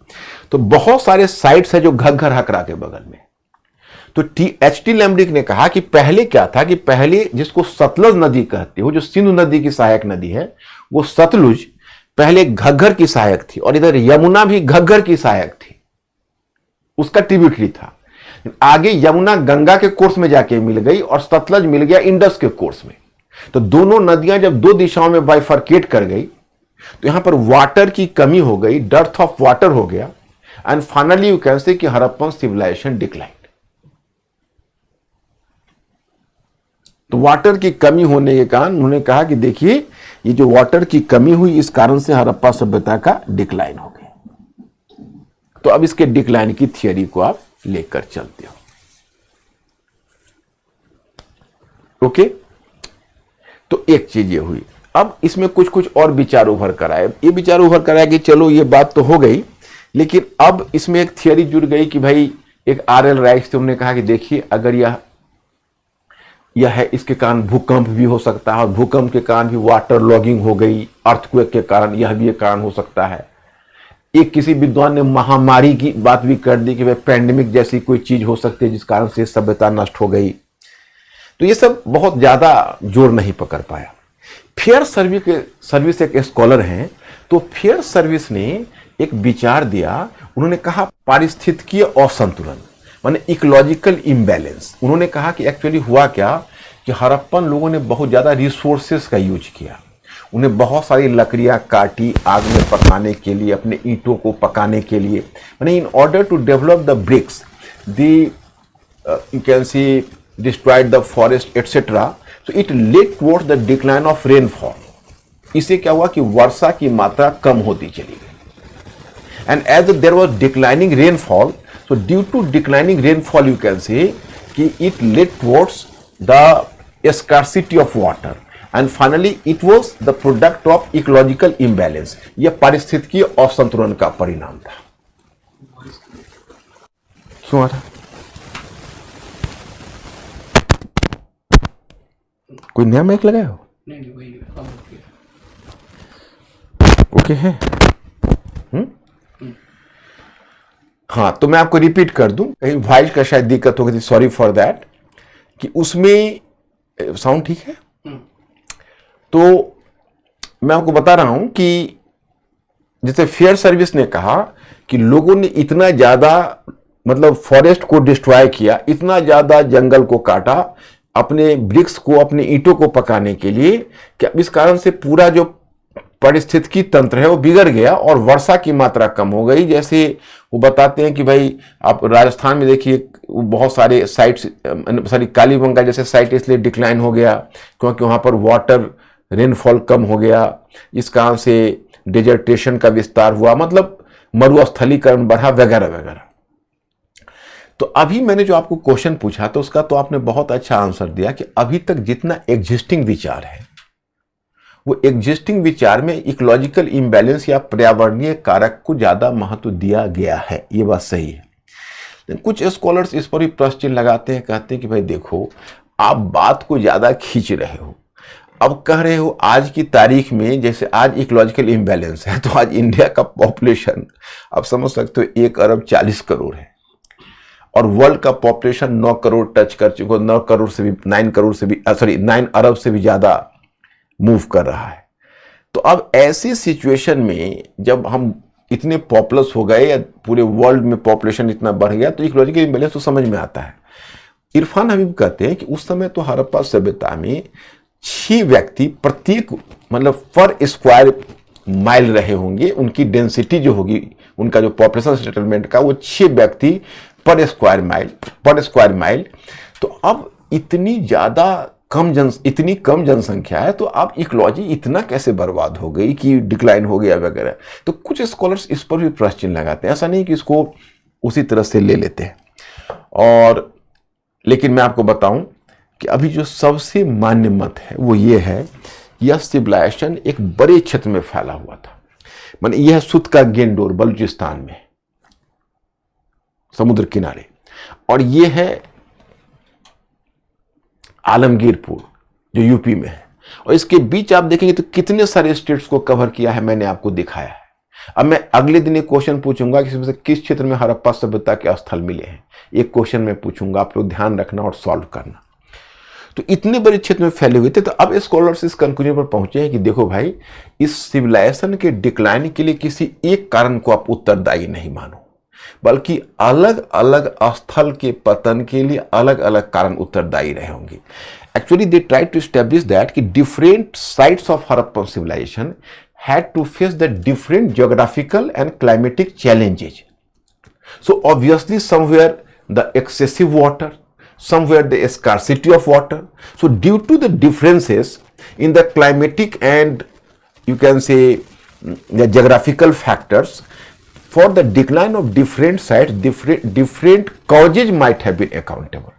तो बहुत सारे साइट्स है जो घग्घर हकरा के बगल में। तो H.T. लैम्ब्रिक ने कहा कि पहले क्या था कि पहले जिसको सतलज नदी कहते हो, जो सिंधु नदी की सहायक नदी है, वो सतलुज पहले घग्घर की सहायक थी, और इधर यमुना भी घग्घर की सहायक थी, उसका ट्रिब्यूटरी था। आगे यमुना गंगा के कोर्स में जाके मिल गई और सतलज मिल गया इंडस के कोर्स में। तो दोनों नदियां जब दो दिशाओं में बाइफर्केट कर गई तो यहां पर वाटर की कमी हो गई, डेप्थ ऑफ वाटर हो गया, एंड फाइनली यू कैन से कि हड़प्पन सिविलाइजेशन डिक्लाइन। तो वाटर की कमी होने के कारण उन्होंने कहा कि देखिए ये जो वाटर की कमी हुई इस कारण से हड़प्पा सभ्यता का डिक्लाइन हो गया। तो अब इसके डिक्लाइन की थियरी को आप लेकर चलते हो। ओके, तो एक चीज ये हुई। अब इसमें कुछ कुछ और विचार उभर कर आए। ये विचार उभर कर आया कि चलो ये बात तो हो गई, लेकिन अब इसमें एक थियरी जुड़ गई कि भाई एक आर.एल. राइट्स थे, उन्होंने कहा कि देखिए अगर यह है, इसके कारण भूकंप भी हो सकता है, और भूकंप के कारण भी वाटर लॉगिंग हो गई, अर्थक्वेक के कारण यह भी एक कारण हो सकता है। एक किसी विद्वान ने महामारी की बात भी कर दी कि भाई पैंडेमिक जैसी कोई चीज हो सकती है जिस कारण से सभ्यता नष्ट हो गई। तो ये सब बहुत ज्यादा जोर नहीं पकड़ पाया। फेयर सर्विस एक स्कॉलर हैं, तो फेयर सर्विस ने एक विचार दिया। उन्होंने कहा पारिस्थितिकीय असंतुलन, माने इकोलॉजिकल इम्बैलेंस। उन्होंने कहा कि एक्चुअली हुआ क्या कि हड़प्पन लोगों ने बहुत ज्यादा रिसोर्सेस का यूज किया। उन्हें बहुत सारी लकड़ियां काटी आग में पकाने के लिए, अपने ईंटों को पकाने के लिए, माने in order to develop the bricks, you can see destroyed the forest etc. So it led towards the decline of rainfall. इससे क्या हुआ कि वर्षा की मात्रा कम होती चली गई, and as there was declining rainfall, so due to declining rainfall you can say कि it led towards the scarcity of water, and finally it was the product of ecological imbalance. यह पारिस्थितिकीय असंतुलन का परिणाम था। क्यों था? कोई नया माइक लगाया हो? नहीं वही ओके है। हाँ, तो मैं आपको रिपीट कर दूं, कहीं वॉइस का शायद दिक्कत हो गई थी, सॉरी फॉर दैट। कि उसमें साउंड ठीक है। तो मैं आपको बता रहा हूं कि जैसे फेयर सर्विस ने कहा कि लोगों ने इतना ज्यादा मतलब फॉरेस्ट को डिस्ट्रॉय किया, इतना ज्यादा जंगल को काटा अपने ब्रिक्स को, अपने ईंटों को पकाने के लिए, कि इस कारण से पूरा जो पारिस्थितिकी तंत्र है वो बिगड़ गया और वर्षा की मात्रा कम हो गई। जैसे वो बताते हैं कि भाई आप राजस्थान में देखिए बहुत सारे साइट्स, सॉरी कालीबंगा जैसे साइट इसलिए डिक्लाइन हो गया क्योंकि वहाँ पर वाटर रेनफॉल कम हो गया, इस कारण से डेजर्टेशन का विस्तार हुआ, मतलब मरुस्थलीकरण बढ़ा वगैरह वगैरह। तो अभी मैंने जो आपको क्वेश्चन पूछा तो उसका तो आपने बहुत अच्छा आंसर दिया कि अभी तक जितना एग्जिस्टिंग विचार है वो एग्जिस्टिंग विचार में इकोलॉजिकल इम्बैलेंस या पर्यावरणीय कारक को ज्यादा महत्व दिया गया है। ये बात सही है, लेकिन कुछ स्कॉलर्स इस पर भी प्रश्न चिन्ह लगाते हैं, कहते हैं कि भाई देखो आप बात को ज्यादा खींच रहे हो। अब कह रहे हो आज की तारीख में, जैसे आज इकोलॉजिकल इम्बैलेंस है, तो आज इंडिया का पॉपुलेशन आप समझ सकते हो 1 अरब 40 करोड़ है, और वर्ल्ड का पॉपुलेशन 9 करोड़ टच कर चुका, 9 करोड़ से भी 9 करोड़ से भी 9 अरब से भी ज्यादा मूव कर रहा है। तो अब ऐसी सिचुएशन में जब हम इतने पॉपुलस हो गए या पूरे वर्ल्ड में पॉपुलेशन इतना बढ़ गया तो इकोलॉजिकल इम्बैलेंस तो समझ में आता है। इरफान हबीब कहते हैं कि उस समय तो हड़प्पा सभ्यता में 6 व्यक्ति प्रत्येक मतलब पर स्क्वायर माइल रहे होंगे, उनकी डेंसिटी जो होगी, उनका जो पॉपुलेशन सेटलमेंट का वो 6 व्यक्ति पर स्क्वायर माइल। तो अब इतनी कम जनसंख्या है, तो अब इकोलॉजी इतना कैसे बर्बाद हो गई कि डिक्लाइन हो गया वगैरह। तो कुछ स्कॉलर्स इस पर भी प्रश्न चिन्ह लगाते हैं, ऐसा नहीं कि इसको उसी तरह से ले लेते हैं। और लेकिन मैं आपको बताऊं कि अभी जो सबसे मान्य मत है वो ये है, यह सिविलाइजेशन एक बड़े क्षेत्र में फैला हुआ था। माने यह सुत का गेंडोर बलूचिस्तान में समुद्र किनारे, और ये है आलमगीरपुर जो यूपी में है, और इसके बीच आप देखेंगे तो कितने सारे स्टेट्स को कवर किया है, मैंने आपको दिखाया है। अब मैं अगले दिन एक क्वेश्चन पूछूंगा कि इसमें से किस क्षेत्र में हड़प्पा सभ्यता के स्थल मिले हैं, एक क्वेश्चन मैं पूछूंगा, आप लोग ध्यान रखना और सॉल्व करना। तो इतने बड़े क्षेत्र में फैले हुए थे। तो अब स्कॉलर्स इस कंक्लूजन पर पहुंचे हैं कि देखो भाई, इस सिविलाइजेशन के डिक्लाइन के लिए किसी एक कारण को आप उत्तरदायी नहीं मानो, बल्कि अलग अलग स्थल के पतन के लिए अलग अलग कारण उत्तरदायी रहे होंगे। Actually they try to establish that कि different sites of Harappan civilisation had to face the different geographical and climatic challenges. So obviously somewhere the excessive water, somewhere the scarcity of water. So due to the differences in the climatic and you can say the geographical factors, for the decline of different sites, different causes might have been accountable.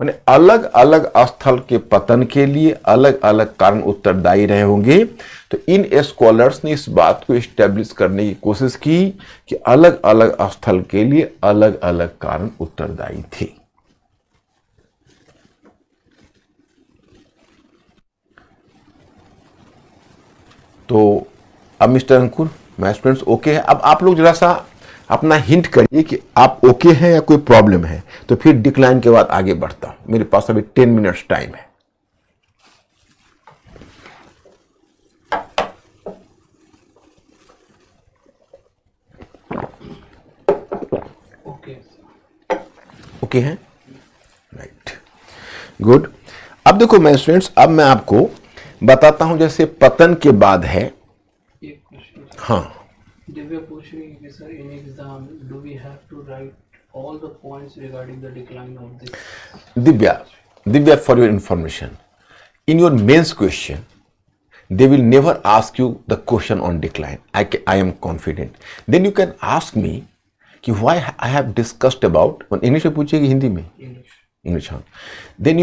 माने अलग अलग स्थल के पतन के लिए अलग अलग कारण उत्तरदायी रहे होंगे। तो इन स्कॉलर्स ने इस बात को एस्टेब्लिश करने की कोशिश की कि अलग अलग स्थल के लिए अलग अलग कारण उत्तरदायी थे। तो अब mister Ankur, my students okay है। अब आप लोग जरा सा अपना हिंट करिए कि आप ओके हैं या कोई प्रॉब्लम है, तो फिर डिक्लाइन के बाद आगे बढ़ता हूं। मेरे पास अभी 10 मिनट्स टाइम है। ओके हैं, राइट, गुड। अब देखो मैं स्टूडेंट्स, अब मैं आपको बताता हूं जैसे पतन के बाद है। एक क्वेश्चन, हाँ, दिव्या पूछ रही है कि sir in exam do we have to write all the points regarding the decline of this? Divya, for your information, in your mains question, they will never ask you the question on decline. I am confident. Then you can ask me कि why I have discussed about, English में पूछिए कि हिंदी में? English, हाँ. Then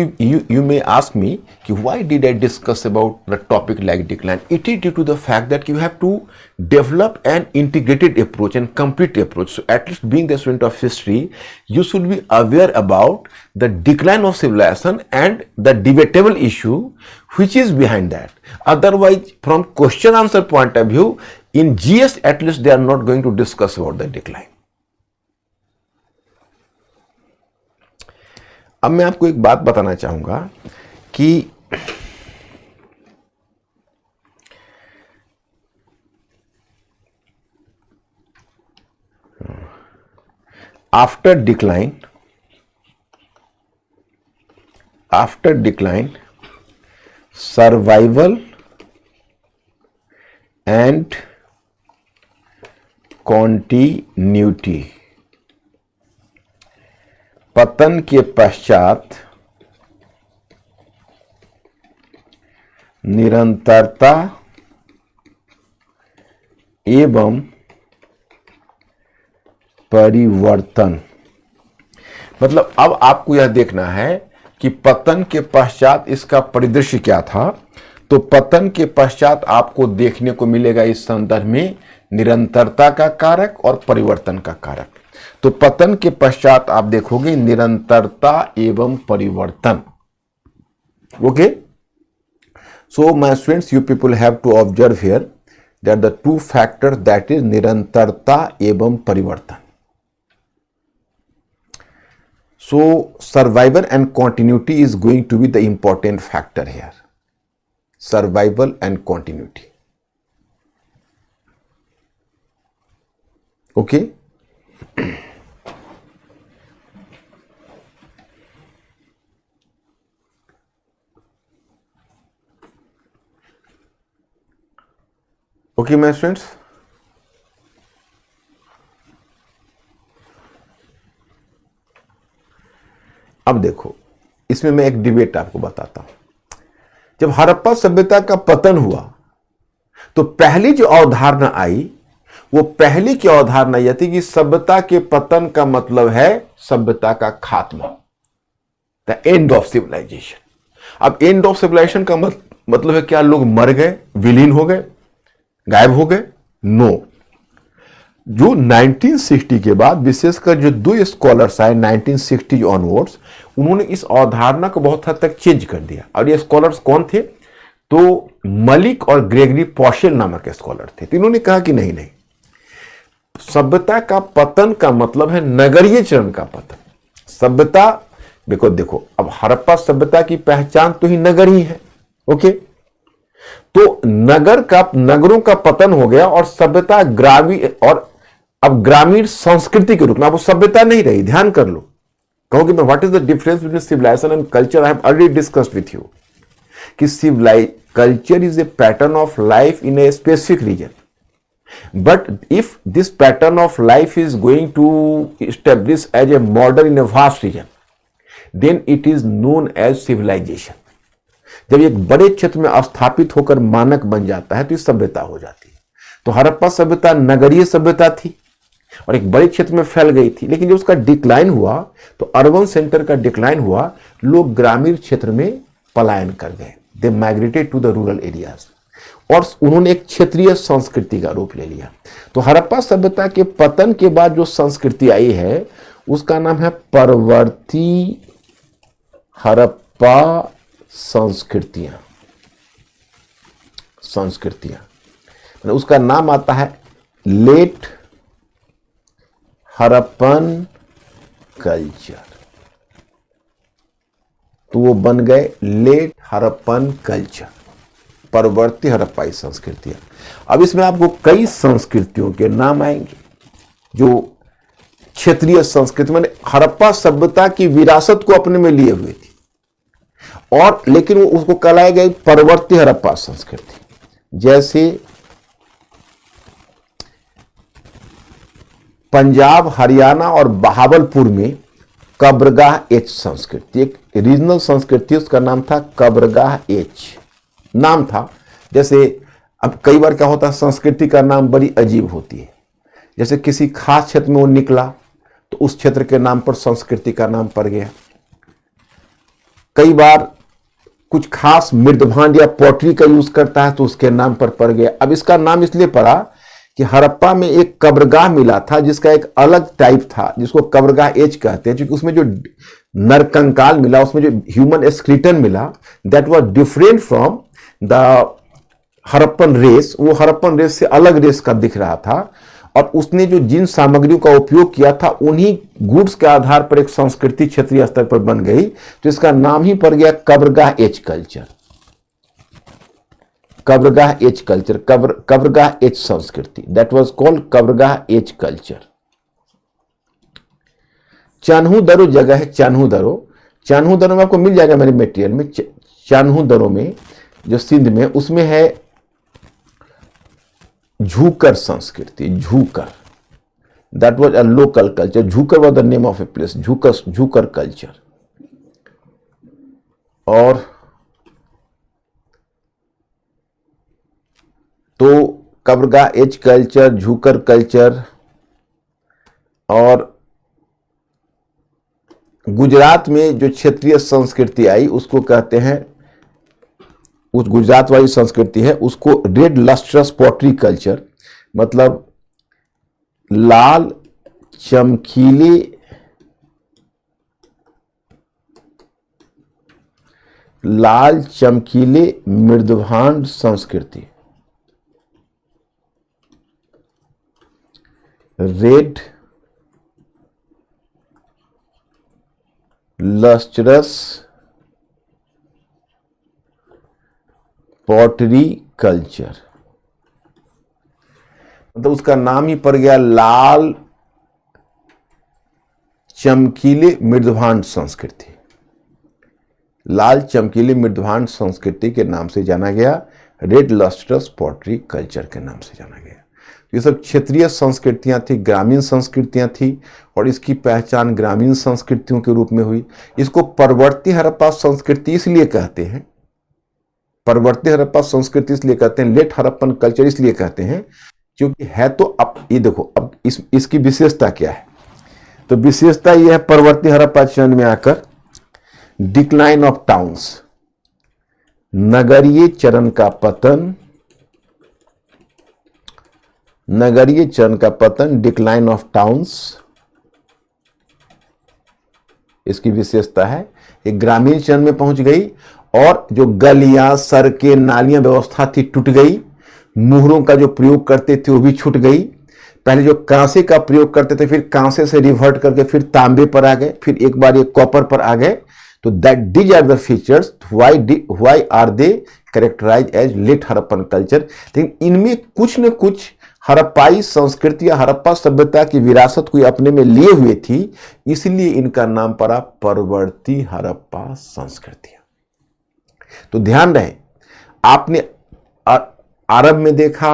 you may ask me कि why did I discuss about the topic like decline? It is due to the fact that you have to develop an integrated approach and complete approach. So at least being the student of history, you should be aware about the decline of civilization and the debatable issue which is behind that. Otherwise, from question answer point of view, in GS at least they are not going to discuss about the decline. अब मैं आपको एक बात बताना चाहूंगा कि after decline survival and continuity, पतन के पश्चात निरंतरता एवं परिवर्तन। मतलब अब आपको यह देखना है कि पतन के पश्चात इसका परिदृश्य क्या था। तो पतन के पश्चात आपको देखने को मिलेगा इस संदर्भ में निरंतरता का कारक और परिवर्तन का कारक। तो पतन के पश्चात आप देखोगे निरंतरता एवं परिवर्तन। Okay, so my students, you people have to observe here that the two factor that is निरंतरता एवं परिवर्तन। So survival and continuity is going to be the important factor here, survival and continuity. Okay, okay my students, अब देखो इसमें मैं एक debate आपको बताता हूं। जब हड़प्पा सभ्यता का पतन हुआ तो पहली जो अवधारणा आई, वो पहली की अवधारणा यह थी कि सभ्यता के पतन का मतलब है सभ्यता का खात्मा, द एंड ऑफ सिविलाइजेशन। अब एंड ऑफ सिविलाइजेशन का मतलब है क्या लोग मर गए, विलीन हो गए, गायब हो गए? नो। जो 1960 के बाद विशेषकर जो दो स्कॉलर्स आए 1960 ऑनवर्ड्स, उन्होंने इस अवधारणा को बहुत हद तक चेंज कर दिया। और ये स्कॉलर्स कौन थे? तो मलिक और ग्रेगरी पॉशेल नामक स्कॉलर थे। तो इन्होंने कहा कि नहीं, सभ्यता का पतन का मतलब है नगरीय चरण का पतन। सभ्यता देखो अब हड़प्पा सभ्यता की पहचान तो ही नगर ही है। ओके, तो नगरों का पतन हो गया और सभ्यता ग्रामीण और अब ग्रामीण संस्कृति के रूप में, अब वो सभ्यता नहीं रही, ध्यान कर लो। कहोगे मैं what is the difference between civilisation and culture, I have already discussed with you कि culture is a pattern of life in a specific region, but if this pattern of life is going to establish as a model in a vast region, then it is known as civilization. जब एक बड़े क्षेत्र में स्थापित होकर मानक बन जाता है तो ये सभ्यता हो जाती है। तो हड़प्पा सभ्यता नगरीय सभ्यता थी और एक बड़े क्षेत्र में फैल गई थी, लेकिन जब उसका डिक्लाइन हुआ तो अर्बन सेंटर का डिक्लाइन हुआ, लोग ग्रामीण क्षेत्र में पलायन कर गए, they migrated to the rural areas, और उन्होंने एक क्षेत्रीय संस्कृति का रूप ले लिया। तो हड़प्पा सभ्यता के पतन के बाद जो संस्कृति आई है उसका नाम है परवर्ती हड़प्पा संस्कृतियां। उसका नाम आता है लेट हड़प्पन कल्चर। तो वो बन गए लेट हड़प्पन कल्चर, परवर्ती हड़प्पाई संस्कृतियां। अब इसमें आपको कई संस्कृतियों के नाम आएंगे जो क्षेत्रीय संस्कृति, माने हड़प्पा सभ्यता की विरासत को अपने में लिए हुए थी, और लेकिन वो उसको कहलाया गया परवर्ती हड़प्पा संस्कृति। जैसे पंजाब, हरियाणा और बहावलपुर में कब्रगाह एच संस्कृति, एक रीजनल संस्कृति, उसका नाम था कब्रगाह एच नाम था। जैसे अब कई बार क्या होता है, संस्कृति का नाम बड़ी अजीब होती है। जैसे किसी खास क्षेत्र में वो निकला तो उस क्षेत्र के नाम पर संस्कृति का नाम पड़ गया। कई बार कुछ खास मृदभांड या पॉटरी का यूज करता है तो उसके नाम पर पड़ गया। अब इसका नाम इसलिए पड़ा कि हड़प्पा में एक कब्रगाह मिला था जिसका एक अलग टाइप था, जिसको कब्रगाह एच कहते हैं, क्योंकि उसमें जो नरकंकाल मिला, उसमें जो ह्यूमन स्केलेटन मिला, that was different from the Harappan race. वो हड़प्पन रेस से अलग रेस का दिख रहा था, और उसने जो जिन सामग्रियों का उपयोग किया था उन्हीं गुड्स के आधार पर एक संस्कृति क्षेत्रीय स्तर पर बन गई। तो इसका नाम ही पड़ गया कब्रगाह एच कल्चर, कब्रगाह एच कल्चर, कब्रगाह एच संस्कृति, दैट वाज कॉल्ड कब्रगाह एच कल्चर। चान्हू दरो जगह है, चान्हू दरो में आपको मिल जाएगा मेरे मटेरियल में। चान्हू दरो में जो सिंध में, उसमें है झूकर संस्कृति, Jhukar, that was a local culture. Jhukar was the name of a place, Jhukar culture. और तो कब्रगाह एच कल्चर, झूकर कल्चर, और गुजरात में जो क्षेत्रीय संस्कृति आई उसको कहते हैं, उस गुजरात वाली संस्कृति है उसको रेड लस्ट्रस पॉटरी कल्चर, मतलब लाल चमकीले मृदभांड संस्कृति, रेड लस्ट्रस पॉटरी कल्चर, मतलब उसका नाम ही पड़ गया लाल चमकीले मृदभांड संस्कृति। लाल चमकीले मृदभांड संस्कृति के नाम से जाना गया, रेड लस्ट्रस पॉटरी कल्चर के नाम से जाना गया। ये सब क्षेत्रीय संस्कृतियां थी, ग्रामीण संस्कृतियां थी, और इसकी पहचान ग्रामीण संस्कृतियों के रूप में हुई। इसको परवर्ती हड़प्पा संस्कृति इसलिए कहते हैं, परवर्ती हड़प्पा संस्कृति इसलिए कहते हैं, लेट हड़प्पन कल्चर इसलिए कहते हैं क्योंकि है तो। अब ये देखो, अब इसकी विशेषता क्या है, तो विशेषता यह है परवर्ती हड़प्पा चरण में आकर डिक्लाइन ऑफ टाउन्स, नगरीय चरण का पतन, नगरीय चरण का पतन, डिक्लाइन ऑफ टाउन्स, इसकी विशेषता है। एक ग्रामीण चरण में पहुंच गई, और जो गलियां, सड़कें, नालियां व्यवस्था थी टूट गई। मुहरों का जो प्रयोग करते थे वो भी छूट गई। पहले जो कांसे का प्रयोग करते थे, फिर कांसे से रिवर्ट करके फिर तांबे पर आ गए, फिर एक बार ये कॉपर पर आ गए। तो that these are the features why are they characterize as late Harappan culture. लेकिन इनमें कुछ न कुछ हड़प्पाई संस्कृति या हड़प्पा सभ्यता की विरासत को अपने में लिए हुए थी, इसलिए इनका नाम पड़ा परवर्ती हड़प्पा संस्कृति। तो ध्यान रहे, आपने आरंभ में देखा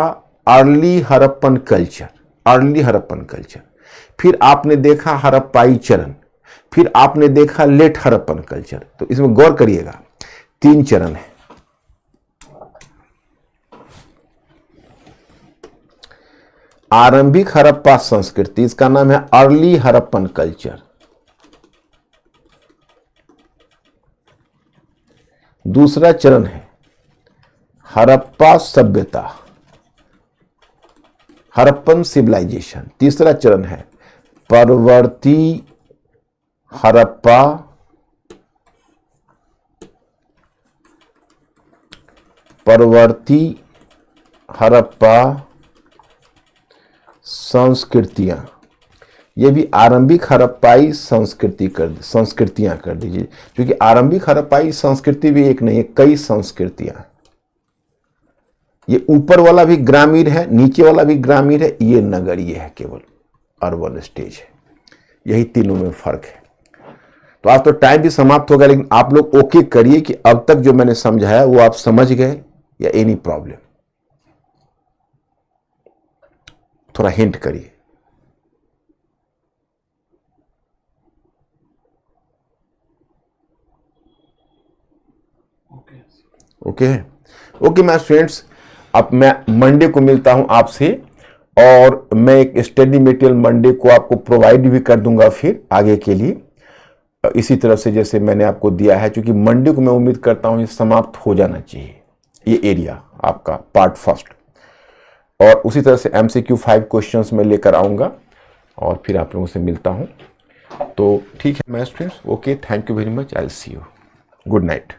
early Harappan culture, early Harappan culture, फिर आपने देखा हड़प्पाई चरण, फिर आपने देखा लेट हड़प्पन कल्चर। तो इसमें गौर करिएगा, 3 चरण है। आरंभिक हड़प्पा संस्कृति, इसका नाम है अर्ली हड़प्पन कल्चर। दूसरा चरण है हड़प्पा सभ्यता, हड़प्पन सिविलाइजेशन। तीसरा चरण है परवर्ती हड़प्पा संस्कृतियां। ये भी आरंभिक हड़प्पाई संस्कृतियां कर दीजिए, क्योंकि आरंभिक हड़प्पाई संस्कृति भी एक नहीं है, कई संस्कृतियां। ये ऊपर वाला भी ग्रामीण है, नीचे वाला भी ग्रामीण है, ये नगरीय है, केवल अर्बन स्टेज है। यही तीनों में फर्क है। तो आज तो टाइम भी समाप्त हो गया, लेकिन आप लोग ओके करिए कि अब तक जो मैंने समझाया वो आप समझ गए या एनी प्रॉब्लम, थोड़ा हिंट करिए। ओके ओके माय स्टूडेंट्स, अब मैं मंडे को मिलता हूं आपसे, और मैं एक स्टडी मटेरियल मंडे को आपको प्रोवाइड भी कर दूंगा फिर आगे के लिए, इसी तरह से जैसे मैंने आपको दिया है, क्योंकि मंडे को मैं उम्मीद करता हूं ये समाप्त हो जाना चाहिए, ये एरिया आपका पार्ट फर्स्ट। और उसी तरह से MCQ 5 क्वेश्चंस में लेकर आऊंगा और फिर आप लोगों से मिलता हूं। तो ठीक है my students, okay, thank you very much, I will see you, good night.